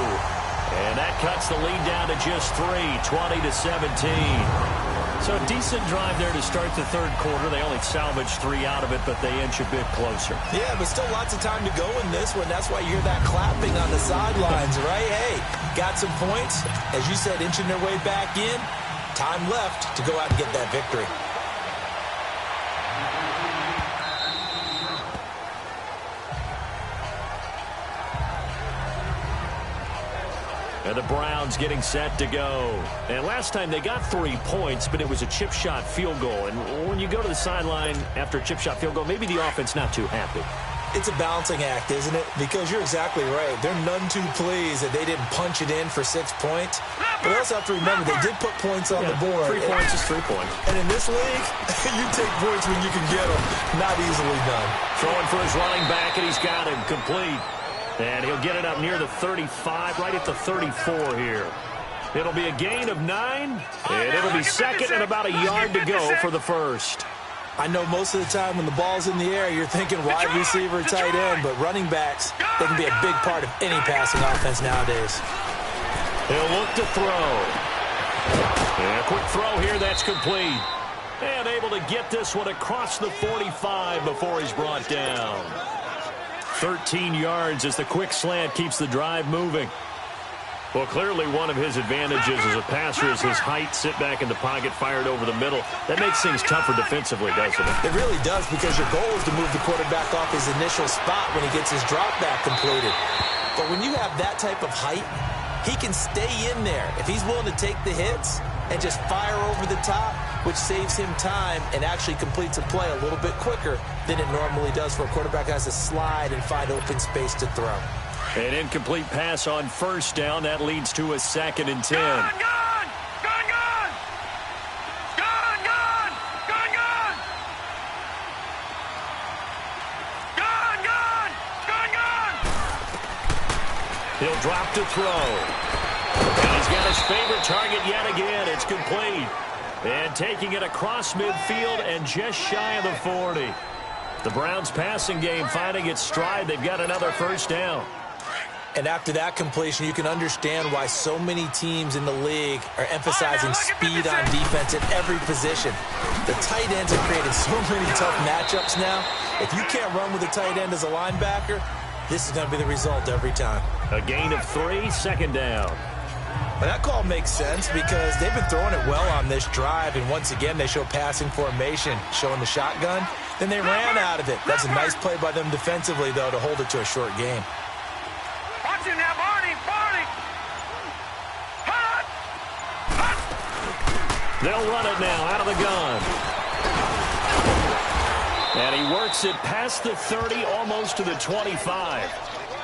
And that cuts the lead down to just 3, 20-17. So a decent drive there to start the 3rd quarter. They only salvaged 3 out of it, but they inch a bit closer. Yeah, but still lots of time to go in this one. That's why you hear that clapping on the sidelines, right? Hey, got some points. As you said, inching their way back in. Time left to go out and get that victory. And the Browns getting set to go. And last time they got 3 points, but it was a chip shot field goal. And when you go to the sideline after a chip shot field goal, maybe the offense not too happy. It's a balancing act, isn't it? Because you're exactly right. They're none too pleased that they didn't punch it in for 6 points. But we also have to remember they did put points on the board. 3 points is 3 points. And in this league, you take points when you can get them. Not easily done. Throwing for his running back, and he's got him complete. And he'll get it up near the 35, right at the 34 here. It'll be a gain of 9, and it'll be second and about a yard to go for the first. I know most of the time when the ball's in the air, you're thinking wide receiver, tight end, but running backs, they can be a big part of any passing offense nowadays. He'll look to throw. And a quick throw here, that's complete. And able to get this one across the 45 before he's brought down. 13 yards as the quick slant keeps the drive moving. Well, clearly one of his advantages as a passer is his height, sit back in the pocket, fired over the middle. That makes things tougher defensively, doesn't it? It really does, because your goal is to move the quarterback off his initial spot when he gets his drop back completed. But when you have that type of height, he can stay in there if he's willing to take the hits and just fire over the top, which saves him time and actually completes a play a little bit quicker than it normally does for a quarterback who has to slide and find open space to throw. An incomplete pass on first down. That leads to a 2nd and 10. Gone! Gone! Gone! Gone! Gone! He'll drop to throw. And he's got his favorite target yet again. It's complete. And taking it across midfield and just shy of the 40. The Browns passing game finding its stride. They've got another first down. And after that completion, you can understand why so many teams in the league are emphasizing speed on defense at every position. The tight ends have created so many tough matchups now. If you can't run with a tight end as a linebacker, this is going to be the result every time. A gain of 3, second down. But that call makes sense because they've been throwing it well on this drive, and once again they show passing formation, showing the shotgun. Then they ran out of it. That's a nice play by them defensively, though, to hold it to a short game. Watch it now, Barney! Barney! Hut! Hut! They'll run it now out of the gun. And he works it past the 30, almost to the 25.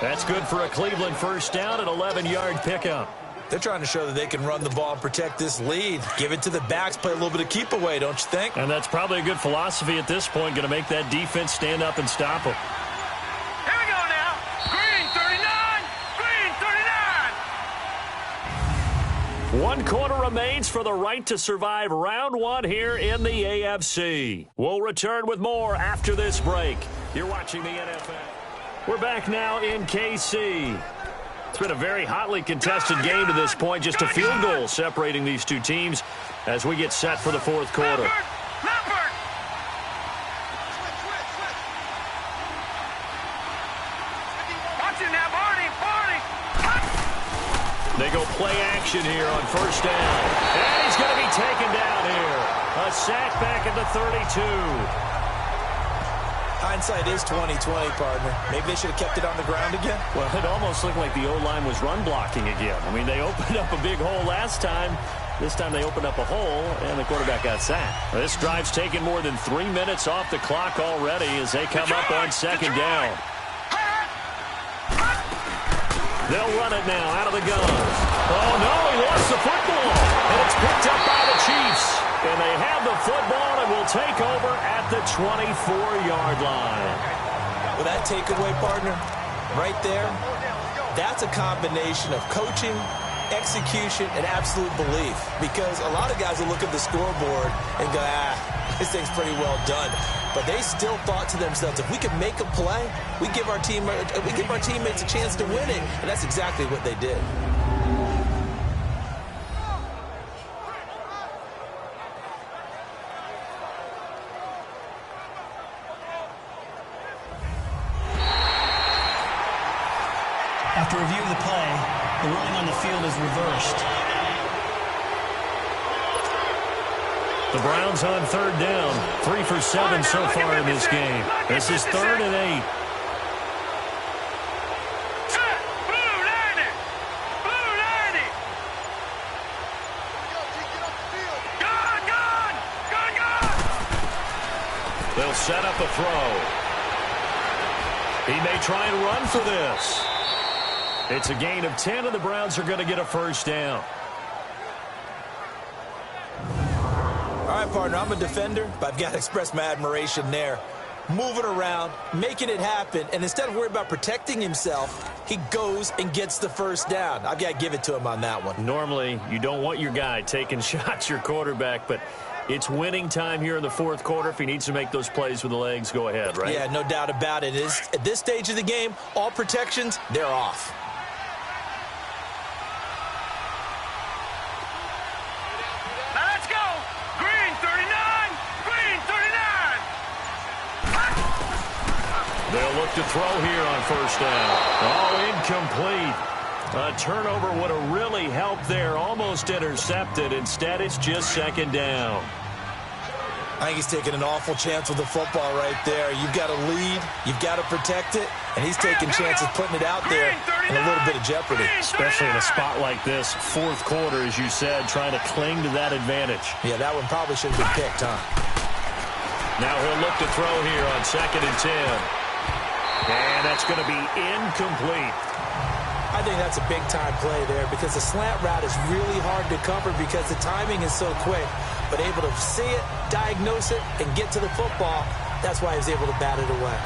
That's good for a Cleveland first down, an 11-yard pickup. They're trying to show that they can run the ball and protect this lead. Give it to the backs, play a little bit of keep away, don't you think? And that's probably a good philosophy at this point, going to make that defense stand up and stop them. Here we go now. Green 39. Green 39. 1 quarter remains for the right to survive round 1 here in the AFC. We'll return with more after this break. You're watching the NFL. We're back now in KC. It's been a very hotly contested game to this point. Just a field goal separating these two teams as we get set for the fourth quarter. Leopard! Watch it now, Barney! Barney! They go play action here on first down. And he's going to be taken down here. A sack back at the 32. Hindsight is 20/20, partner. Maybe they should have kept it on the ground again. Well, it almost looked like the O-line was run blocking again. I mean, they opened up a big hole last time. This time they opened up a hole, and the quarterback got sacked. This drive's taken more than 3 minutes off the clock already as they come up on second down. They'll run it now out of the gun. Oh, no, he lost the football. And it's picked up by the Chiefs. And they have the football and will take over at the 24-yard line. Well, that takeaway, partner, right there, that's a combination of coaching, execution, and absolute belief. Because a lot of guys will look at the scoreboard and go, this thing's pretty well done. But they still thought to themselves, if we can make a play, we give our teammates a chance to win it. And that's exactly what they did. After review of the play, the ruling on the field is reversed. The Browns on third down. 3 for 7 so far in this game. This is 3rd and 8. Blue 90. Blue 90. Gun. They'll set up a throw. He may try and run for this. It's a gain of 10, and the Browns are going to get a first down. All right, partner, I'm a defender, but I've got to express my admiration there. Moving around, making it happen, and instead of worrying about protecting himself, he goes and gets the first down. I've got to give it to him on that one. Normally, you don't want your guy taking shots, your quarterback, but it's winning time here in the fourth quarter. If he needs to make those plays with the legs, go ahead, right? Yeah, no doubt about it. At this stage of the game, all protections, they're off. Now let's go. Green 39. Green 39. They'll look to throw here on first down. Oh, incomplete. A turnover would have really helped there. Almost intercepted. Instead, it's just second down. I think he's taking an awful chance with the football right there. You've got to lead. You've got to protect it. And he's taking chances putting it out there in a little bit of jeopardy. Especially in a spot like this, fourth quarter, as you said, trying to cling to that advantage. Yeah, that one probably should have been picked, huh? Now he'll look to throw here on 2nd and 10. And that's going to be incomplete. I think that's a big-time play there because the slant route is really hard to cover because the timing is so quick. But able to see it, diagnose it, and get to the football, that's why he was able to bat it away.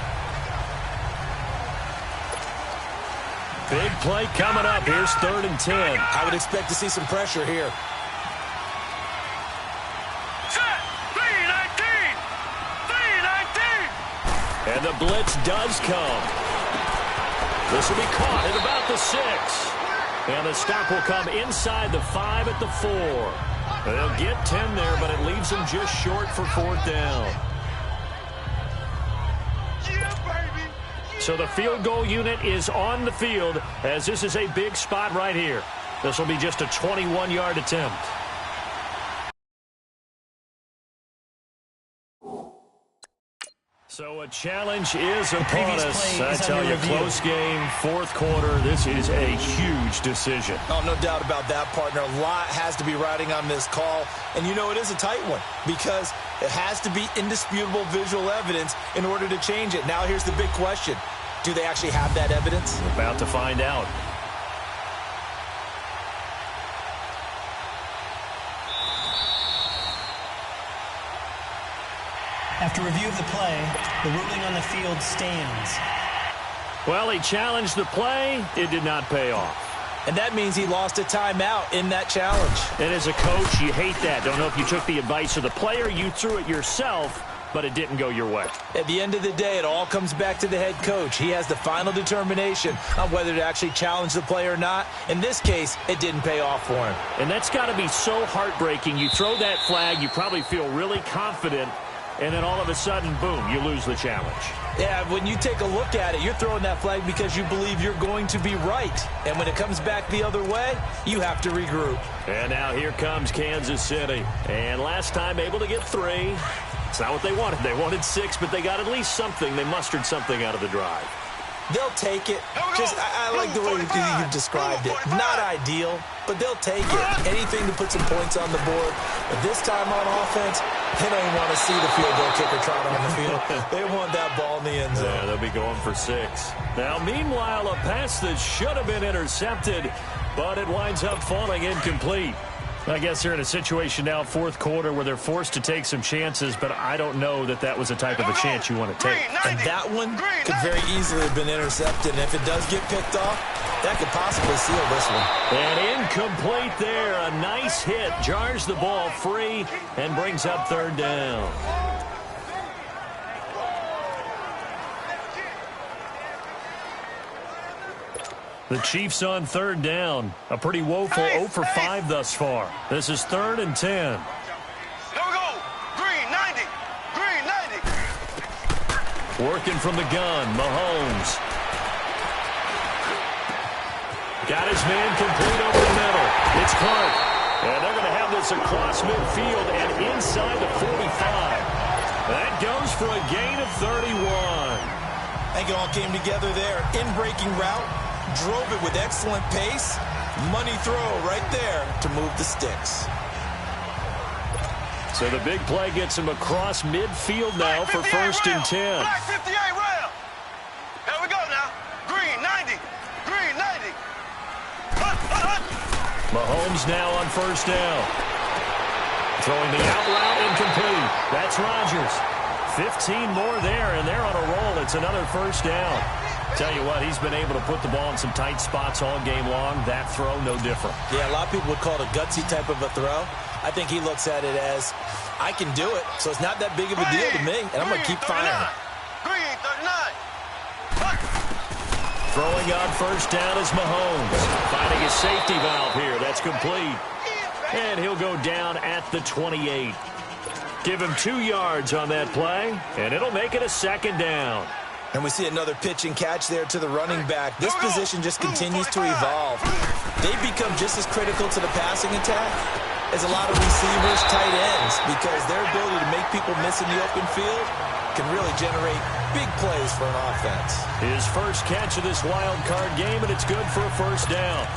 Big play coming up. Here's 3rd and 10. I would expect to see some pressure here. Set. 3-19. 3-19. And the blitz does come. This will be caught at about the 6. And the stop will come inside the 5 at the 4. They'll get 10 there, but it leaves them just short for 4th down. So the field goal unit is on the field as this is a big spot right here. This will be just a 21-yard attempt. So a challenge is upon us. I tell you, close game, 4th quarter. This is a huge decision. Oh, no doubt about that, partner. A lot has to be riding on this call. And you know it is a tight one because it has to be indisputable visual evidence in order to change it. Now here's the big question. Do they actually have that evidence? We're about to find out. After review of the play, the ruling on the field stands. Well, he challenged the play. It did not pay off. And that means he lost a timeout in that challenge. And as a coach, you hate that. Don't know if you took the advice of the player. You threw it yourself, but it didn't go your way. At the end of the day, it all comes back to the head coach. He has the final determination on whether to actually challenge the play or not. In this case, it didn't pay off for him. And that's got to be so heartbreaking. You throw that flag, you probably feel really confident, and then all of a sudden, boom, you lose the challenge. Yeah, when you take a look at it, you're throwing that flag because you believe you're going to be right. And when it comes back the other way, you have to regroup. And now here comes Kansas City. And last time able to get 3. It's not what they wanted. They wanted 6, but they got at least something. They mustered something out of the drive. They'll take it. I like the way you described it. Not ideal, but they'll take it. Anything to put some points on the board. But this time on offense, they don't even want to see the field goal kicker trot on the field. They want that ball in the end zone. Yeah, they'll be going for 6. Now, meanwhile, a pass that should have been intercepted, but it winds up falling incomplete. I guess they're in a situation now, 4th quarter, where they're forced to take some chances, but I don't know that that was the type of a chance you want to take. And that one could very easily have been intercepted, and if it does get picked off, that could possibly seal this one. And incomplete there. A nice hit. Jars the ball free and brings up 3rd down. The Chiefs on 3rd down. A pretty woeful 0 for 5 thus far. This is 3rd and 10. Here we go. Green 90. Green 90. Working from the gun, Mahomes. Got his man complete over the middle. It's Clark. And they're going to have this across midfield and inside the 45. That goes for a gain of 31. I think it all came together there. In-breaking route. Drove it with excellent pace. Money throw right there to move the sticks. So the big play gets him across midfield now for 1st and 10. Black 58 rail. Here we go now. Green 90. Green 90. Mahomes now on 1st down. Throwing the out route incomplete. That's Rodgers. 15 more there, and they're on a roll. It's another 1st down. Tell you what, he's been able to put the ball in some tight spots all game long. That throw, no different. Yeah, a lot of people would call it a gutsy type of a throw. I think he looks at it as, I can do it, so it's not that big of a deal to me, and I'm going to keep firing. Green 39. Throwing on 1st down is Mahomes. Finding his safety valve here. That's complete. And he'll go down at the 28. Give him 2 yards on that play, and it'll make it a 2nd down. And we see another pitch and catch there to the running back. This position just continues to evolve. They become just as critical to the passing attack as a lot of receivers, tight ends, because their ability to make people miss in the open field can really generate big plays for an offense. His first catch of this wild card game, and it's good for a 1st down.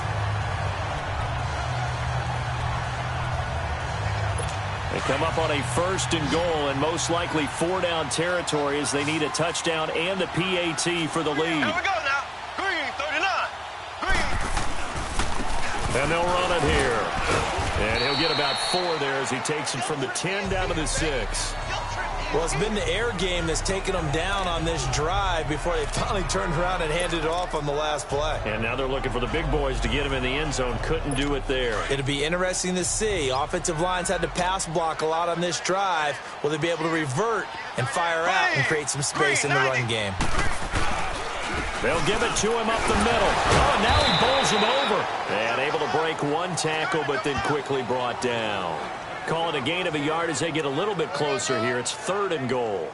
They come up on a 1st and goal, and most likely 4-down territory as they need a touchdown and the PAT for the lead. Here we go now. Green 39. Green. And they'll run it here. And he'll get about 4 there as he takes it from the 10 down to the 6. Well, it's been the air game that's taken them down on this drive before they finally turned around and handed it off on the last play. And now they're looking for the big boys to get him in the end zone. Couldn't do it there. It'll be interesting to see. Offensive lines had to pass block a lot on this drive. Will they be able to revert and fire out and create some space in the run game? They'll give it to him up the middle. Oh, and now he bowls him over. And able to break one tackle, but then quickly brought down. Call it a gain of a yard as they get a little bit closer here. It's 3rd and goal.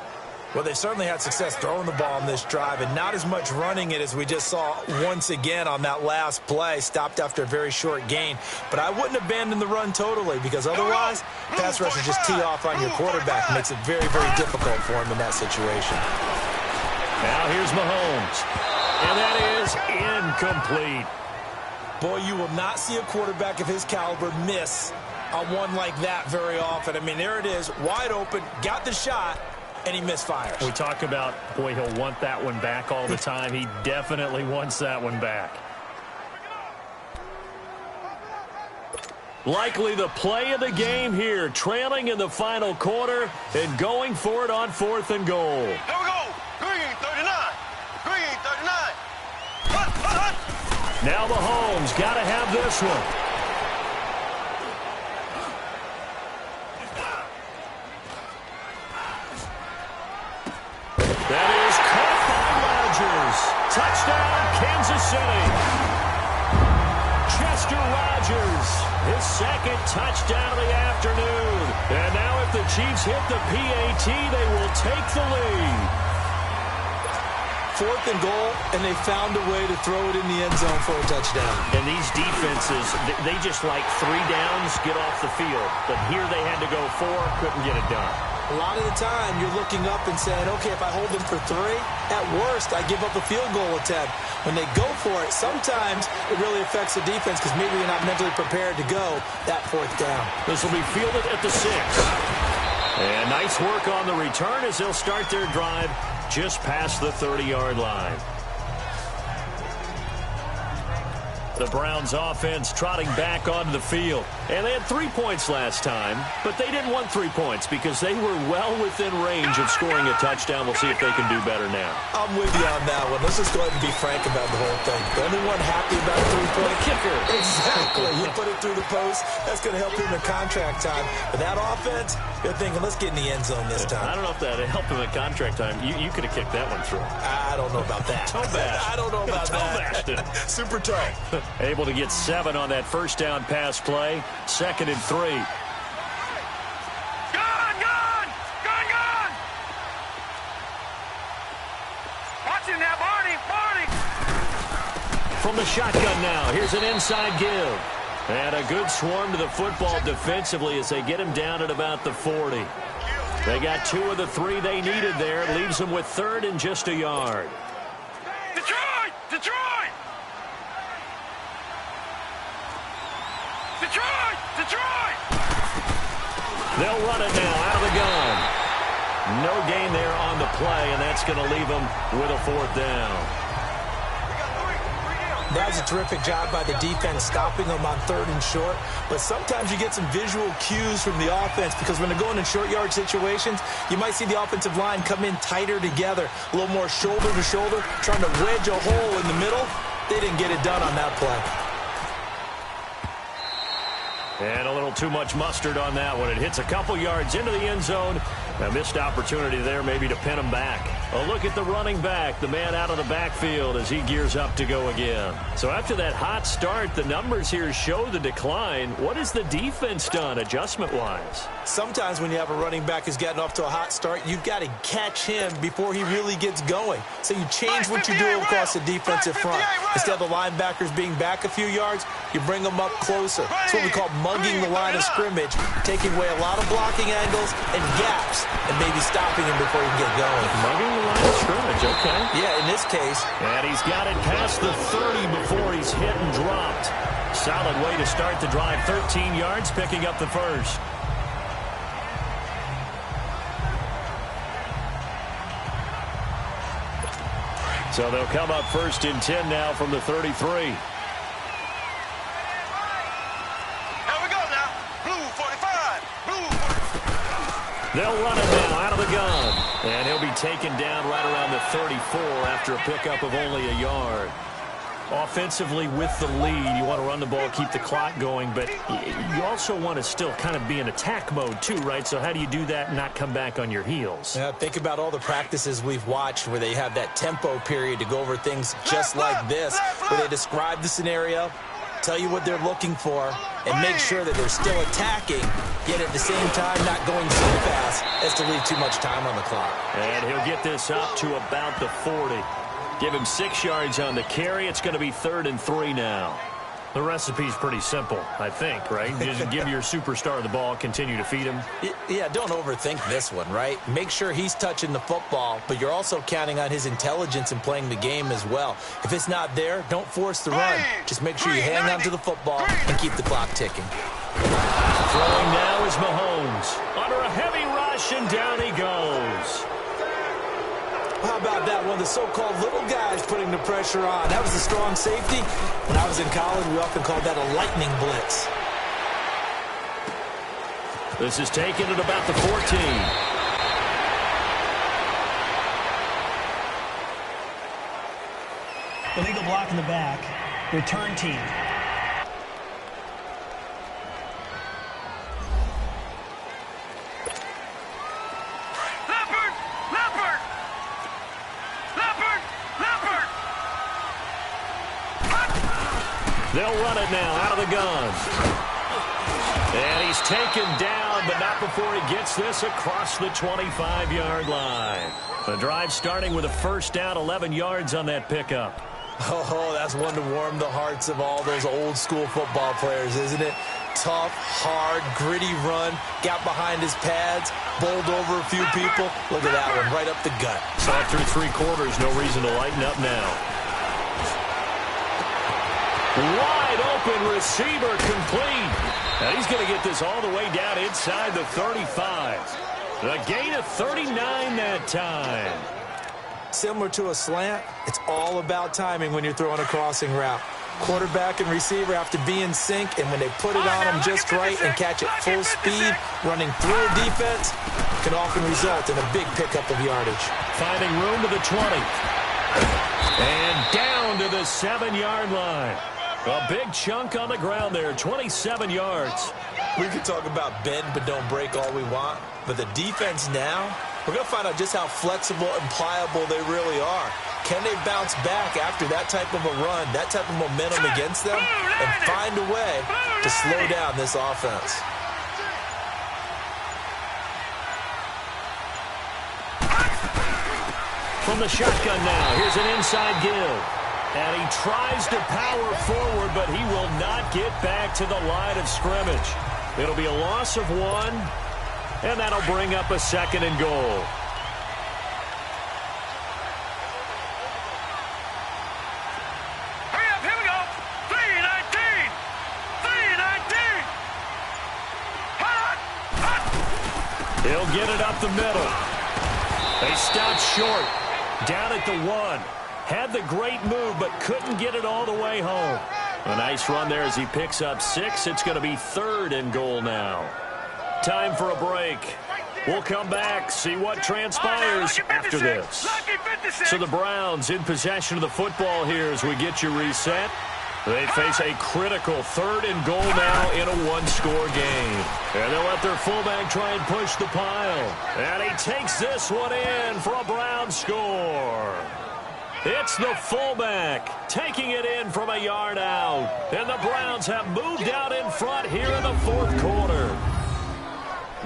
Well, they certainly had success throwing the ball on this drive and not as much running it as we just saw once again on that last play. Stopped after a very short gain. But I wouldn't abandon the run totally because otherwise, pass rushers just tee off on your quarterback. Makes it very, very difficult for him in that situation. Now here's Mahomes. And that is incomplete. Boy, you will not see a quarterback of his caliber miss on one like that very often. I mean, there it is, wide open, got the shot, and he misfires. We talk about, boy, he'll want that one back all the time. He definitely wants that one back. Likely the play of the game here, trailing in the final quarter and going for it on 4th and goal. Here we go. Green, 39. Green, 39. Hut. Now Mahomes got to have this one. That is caught by Rodgers. Touchdown, Kansas City. Chester Rogers, his 2nd touchdown of the afternoon. And now if the Chiefs hit the PAT, they will take the lead. 4th and goal, and they found a way to throw it in the end zone for a touchdown. And these defenses, they just like 3 downs, get off the field. But here they had to go 4, couldn't get it done. A lot of the time, you're looking up and saying, okay, if I hold them for 3, at worst, I give up a field goal attempt. When they go for it, sometimes it really affects the defense because maybe you're not mentally prepared to go that 4th down. This will be fielded at the 6. And nice work on the return as they'll start their drive just past the 30-yard line. The Browns offense trotting back onto the field. And they had 3 points last time, but they didn't want 3 points because they were well within range of scoring a touchdown. We'll see if they can do better now. I'm with you on that one. Let's just go ahead and be frank about the whole thing. The only one happy about a 3-point kicker. Exactly. You put it through the post. That's going to help him in contract time. But that offense, you're thinking, let's get in the end zone this time. I don't know if that helped him at contract time. You could have kicked that one through. I don't know about that. Toe bash. I don't know about toe that. bashed it. Super toe. Able to get 7 on that 1st down pass play. 2nd and 3. Gun! Watching that, Barney! From the shotgun now, here's an inside give. And a good swarm to the football defensively as they get him down at about the 40. They got 2 of the 3 they needed there. Leaves them with 3rd and just a yard. Detroit! They'll run it now out of the gun. No gain there on the play, and that's going to leave them with a 4th down. That was a terrific job by the defense stopping them on 3rd and short. But sometimes you get some visual cues from the offense because when they're going in short yard situations, you might see the offensive line come in tighter together, a little more shoulder to shoulder, trying to wedge a hole in the middle. They didn't get it done on that play. And a little too much mustard on that one. It hits a couple yards into the end zone. A missed opportunity there maybe to pin him back. A look at the running back, the man out of the backfield as he gears up to go again. So after that hot start, the numbers here show the decline. What has the defense done adjustment-wise? Sometimes when you have a running back who's getting off to a hot start, you've got to catch him before he really gets going. So you change what you do across the defensive front. Instead of the linebackers being back a few yards, you bring them up closer. That's what we call mugging the line of scrimmage, taking away a lot of blocking angles and gaps, and maybe stopping him before he can get going. Mugging the line of scrimmage, okay. Yeah, in this case. And he's got it past the 30 before he's hit and dropped. Solid way to start the drive. 13 yards, picking up the 1st. So they'll come up 1st and 10 now from the 33. They'll run it now out of the gun. And he'll be taken down right around the 34 after a pickup of only a yard. Offensively with the lead, you want to run the ball, keep the clock going, but you also want to still kind of be in attack mode too, right? So how do you do that and not come back on your heels? Yeah, think about all the practices we've watched where they have that tempo period to go over things just like this, where they describe the scenario, tell you what they're looking for, and make sure that they're still attacking, yet at the same time not going so fast as to leave too much time on the clock. And he'll get this up to about the 40. Give him 6 yards on the carry. It's going to be 3rd and 3 now. The recipe's pretty simple, I think, right? Just give your superstar the ball, continue to feed him. Yeah, don't overthink this one, right? Make sure he's touching the football, but you're also counting on his intelligence in playing the game as well. If it's not there, don't force the run. Just make sure you hang on to the football and keep the clock ticking. Throwing now is Mahomes. Under a heavy rush, and down he goes. How about that? One of the so-called little guys putting the pressure on. That was a strong safety. When I was in college, we often called that a lightning blitz. This is taken at about the 14. Illegal block in the back. Return team. They'll run it now out of the gun. And he's taken down, but not before he gets this across the 25-yard line. The drive starting with a first down, 11 yards on that pickup. Oh, that's one to warm the hearts of all those old-school football players, isn't it? Tough, hard, gritty run, got behind his pads, bowled over a few people. Look at that one, right up the gut. Saw through 3 quarters, no reason to lighten up now. Wide open receiver complete. And he's going to get this all the way down inside the 35. A gain of 39 that time. Similar to a slant, it's all about timing when you're throwing a crossing route. Quarterback and receiver have to be in sync, and when they put it on them just right and catch it full speed, running through a defense can often result in a big pickup of yardage. Finding room to the 20. And down to the 7-yard line. A big chunk on the ground there, 27 yards. We could talk about bend but don't break all we want, but the defense now, we're going to find out just how flexible and pliable they really are. Can they bounce back after that type of a run, that type of momentum against them, and find a way to slow down this offense? From the shotgun now, here's an inside give. And he tries to power forward, but he will not get back to the line of scrimmage. It'll be a loss of 1, and that'll bring up a 2nd and goal. Hurry up, here we go. 3:19. 3:19. He'll get it up the middle. They stopped short. Down at the 1. Had the great move, but couldn't get it all the way home. A nice run there as he picks up 6. It's going to be 3rd and goal now. Time for a break. We'll come back, see what transpires after this. So the Browns in possession of the football here as we get you reset. They face a critical 3rd and goal now in a 1-score game. And they'll let their fullback try and push the pile. And he takes this one in for a Brown score. It's the fullback taking it in from a yard out. And the Browns have moved out in front here in the 4th quarter.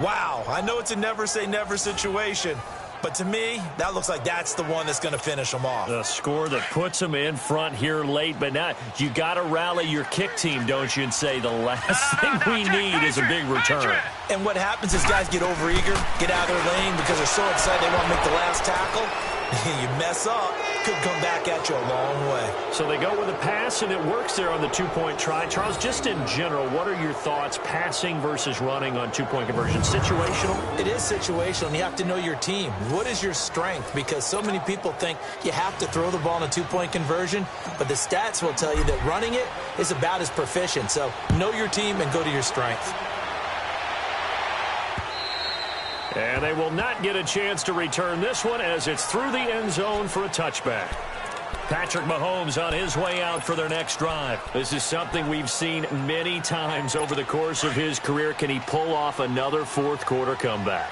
Wow, I know it's a never-say-never situation, but to me, that looks like that's the one that's going to finish them off. The score that puts them in front here late, but now you got to rally your kick team, don't you, and say the last thing we need is a big return. And what happens is guys get overeager, get out of their lane because they're so excited they want to make the last tackle. You mess up, could come back at you a long way. So they go with a pass, and it works there on the 2-point try. Charles, just in general, what are your thoughts passing versus running on 2-point conversion? Situational? It is situational, and you have to know your team. What is your strength? Because so many people think you have to throw the ball in a 2-point conversion, but the stats will tell you that running it is about as proficient. So know your team and go to your strength. And they will not get a chance to return this one as it's through the end zone for a touchback. Patrick Mahomes on his way out for their next drive. This is something we've seen many times over the course of his career. Can he pull off another fourth-quarter comeback?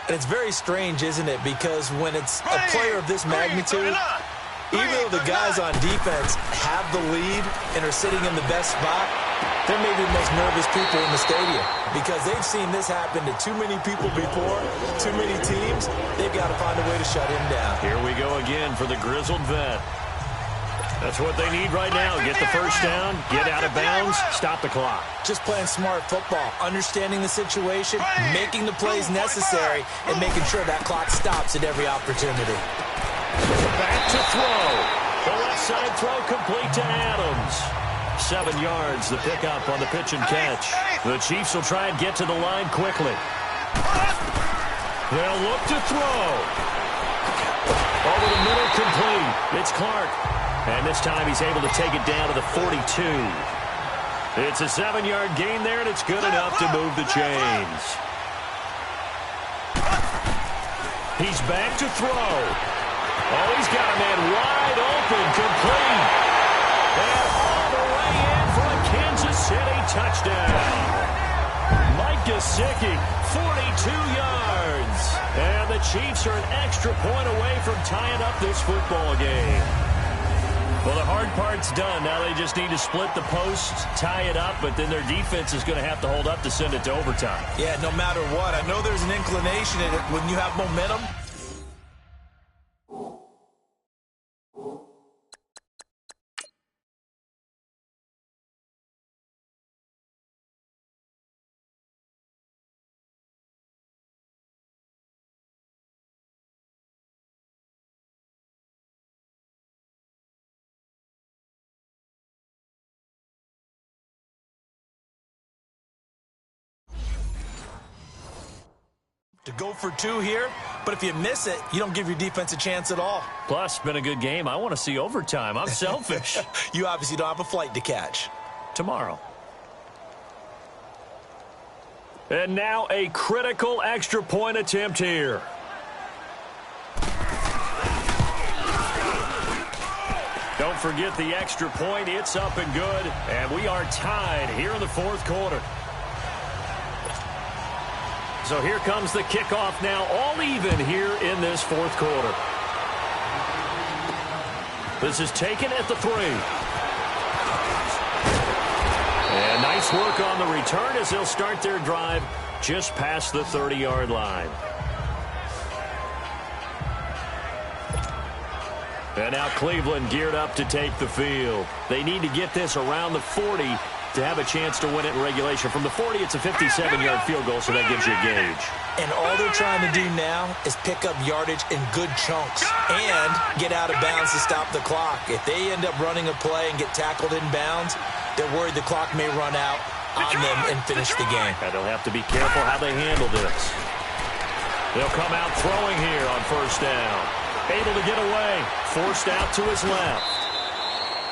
And it's very strange, isn't it? Because when it's a player of this magnitude, even though the guys on defense have the lead and are sitting in the best spot, they're maybe the most nervous people in the stadium because they've seen this happen to too many people before, too many teams. They've got to find a way to shut him down. Here we go again for the grizzled vet. That's what they need right now. Get the first down, get out of bounds, stop the clock. Just playing smart football, understanding the situation, making the plays necessary, and making sure that clock stops at every opportunity. Back to throw. The left side throw complete to Adams. 7 yards, the pickup on the pitch and catch. The Chiefs will try and get to the line quickly. They'll look to throw. Over the middle, complete. It's Clark. And this time he's able to take it down to the 42. It's a 7-yard gain there, and it's good enough to move the chains. He's back to throw. Oh, he's got a man wide open, complete. And all the way in for a Kansas City touchdown. Mike Gesicki, 42 yards. And the Chiefs are an extra point away from tying up this football game. Well, the hard part's done. Now they just need to split the posts, tie it up, but then their defense is going to have to hold up to send it to overtime. Yeah, no matter what. I know there's an inclination in it when you have momentum. To go for two here, but if you miss it, you don't give your defense a chance at all. Plus, been a good game. I want to see overtime. I'm selfish. You obviously don't have a flight to catch. Tomorrow. And now a critical extra point attempt here. Don't forget the extra point. It's up and good. And we are tied here in the fourth quarter. So here comes the kickoff now, all even here in this fourth quarter. This is taken at the 3. And nice work on the return as they'll start their drive just past the 30-yard line. And now Cleveland geared up to take the field. They need to get this around the 40 to have a chance to win it in regulation. From the 40, it's a 57-yard field goal, so that gives you a gauge. And all they're trying to do now is pick up yardage in good chunks and get out of bounds to stop the clock. If they end up running a play and get tackled in bounds, they're worried the clock may run out on them and finish the game. And they'll have to be careful how they handle this. They'll come out throwing here on first down. Able to get away. Forced out to his left.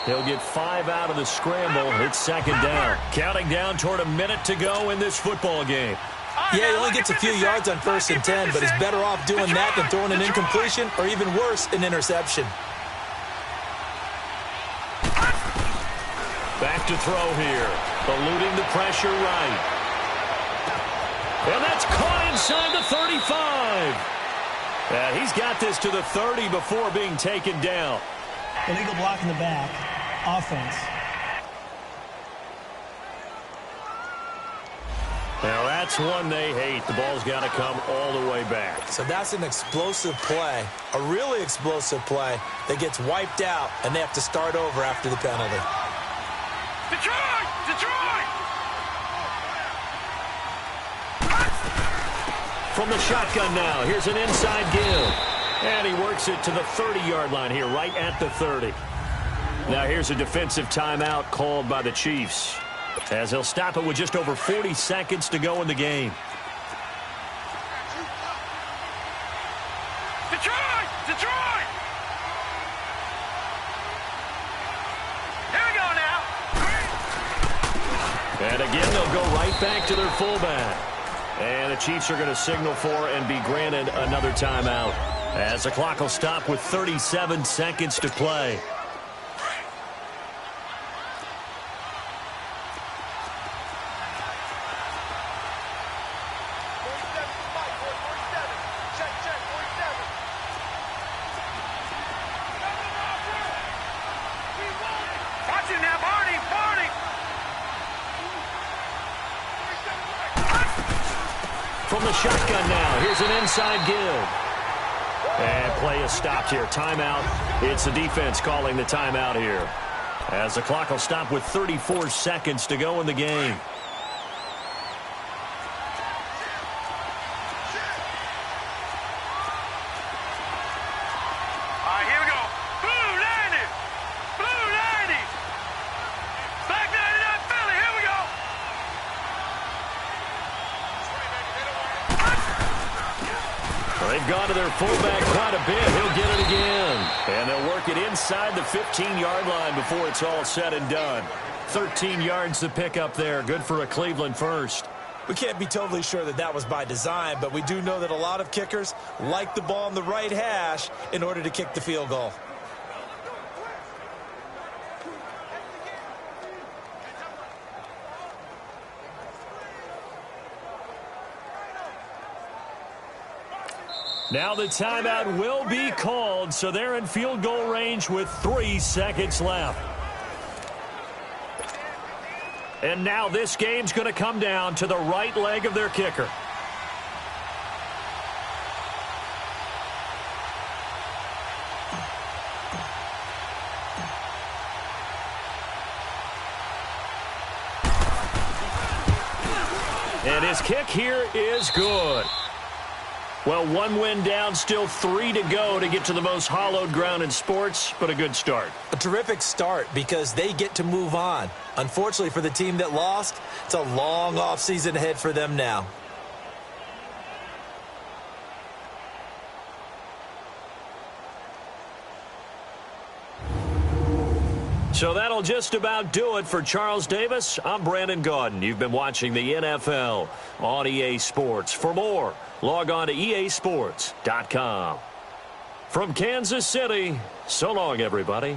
He'll get 5 out of the scramble. It's second down. Counting down toward a minute to go in this football game. Yeah, he only gets a few yards on 1st and 10, but he's better off doing that than throwing an incompletion or even worse, an interception. Back to throw here. Eluding the pressure right. And that's caught inside the 35. He's got this to the 30 before being taken down. Illegal block in the back. Offense. Now that's one they hate. The ball's got to come all the way back. So that's an explosive play, a really explosive play that gets wiped out, and they have to start over after the penalty. Detroit! Detroit! From the shotgun now, here's an inside give. And he works it to the 30-yard line here, right at the 30. Now here's a defensive timeout called by the Chiefs, as they'll stop it with just over 40 seconds to go in the game. Detroit! Detroit! Here we go now. And again, they'll go right back to their fullback. And the Chiefs are going to signal for and be granted another timeout, as the clock will stop with 37 seconds to play. From the shotgun now, here's an inside give. And play is stopped here. Timeout. It's the defense calling the timeout here, as the clock will stop with 34 seconds to go in the game. All right, here we go. Blue 90. Blue 90. Black 99 Philly. Here we go. They've gone to their fullback quite a bit. He'll get it again. And they'll work it inside the 15-yard line before it's all said and done. 13 yards to pick up there. Good for a Cleveland first. We can't be totally sure that that was by design, but we do know that a lot of kickers like the ball on the right hash in order to kick the field goal. Now the timeout will be called, so they're in field goal range with 3 seconds left. And now this game's going to come down to the right leg of their kicker. And his kick here is good. Well, one win down, still 3 to go to get to the most hallowed ground in sports, but a good start. A terrific start because they get to move on. Unfortunately for the team that lost, it's a long offseason ahead for them now. So that'll just about do it for Charles Davis. I'm Brandon Gaudin. You've been watching the NFL on EA Sports. For more, log on to easports.com. From Kansas City, so long, everybody.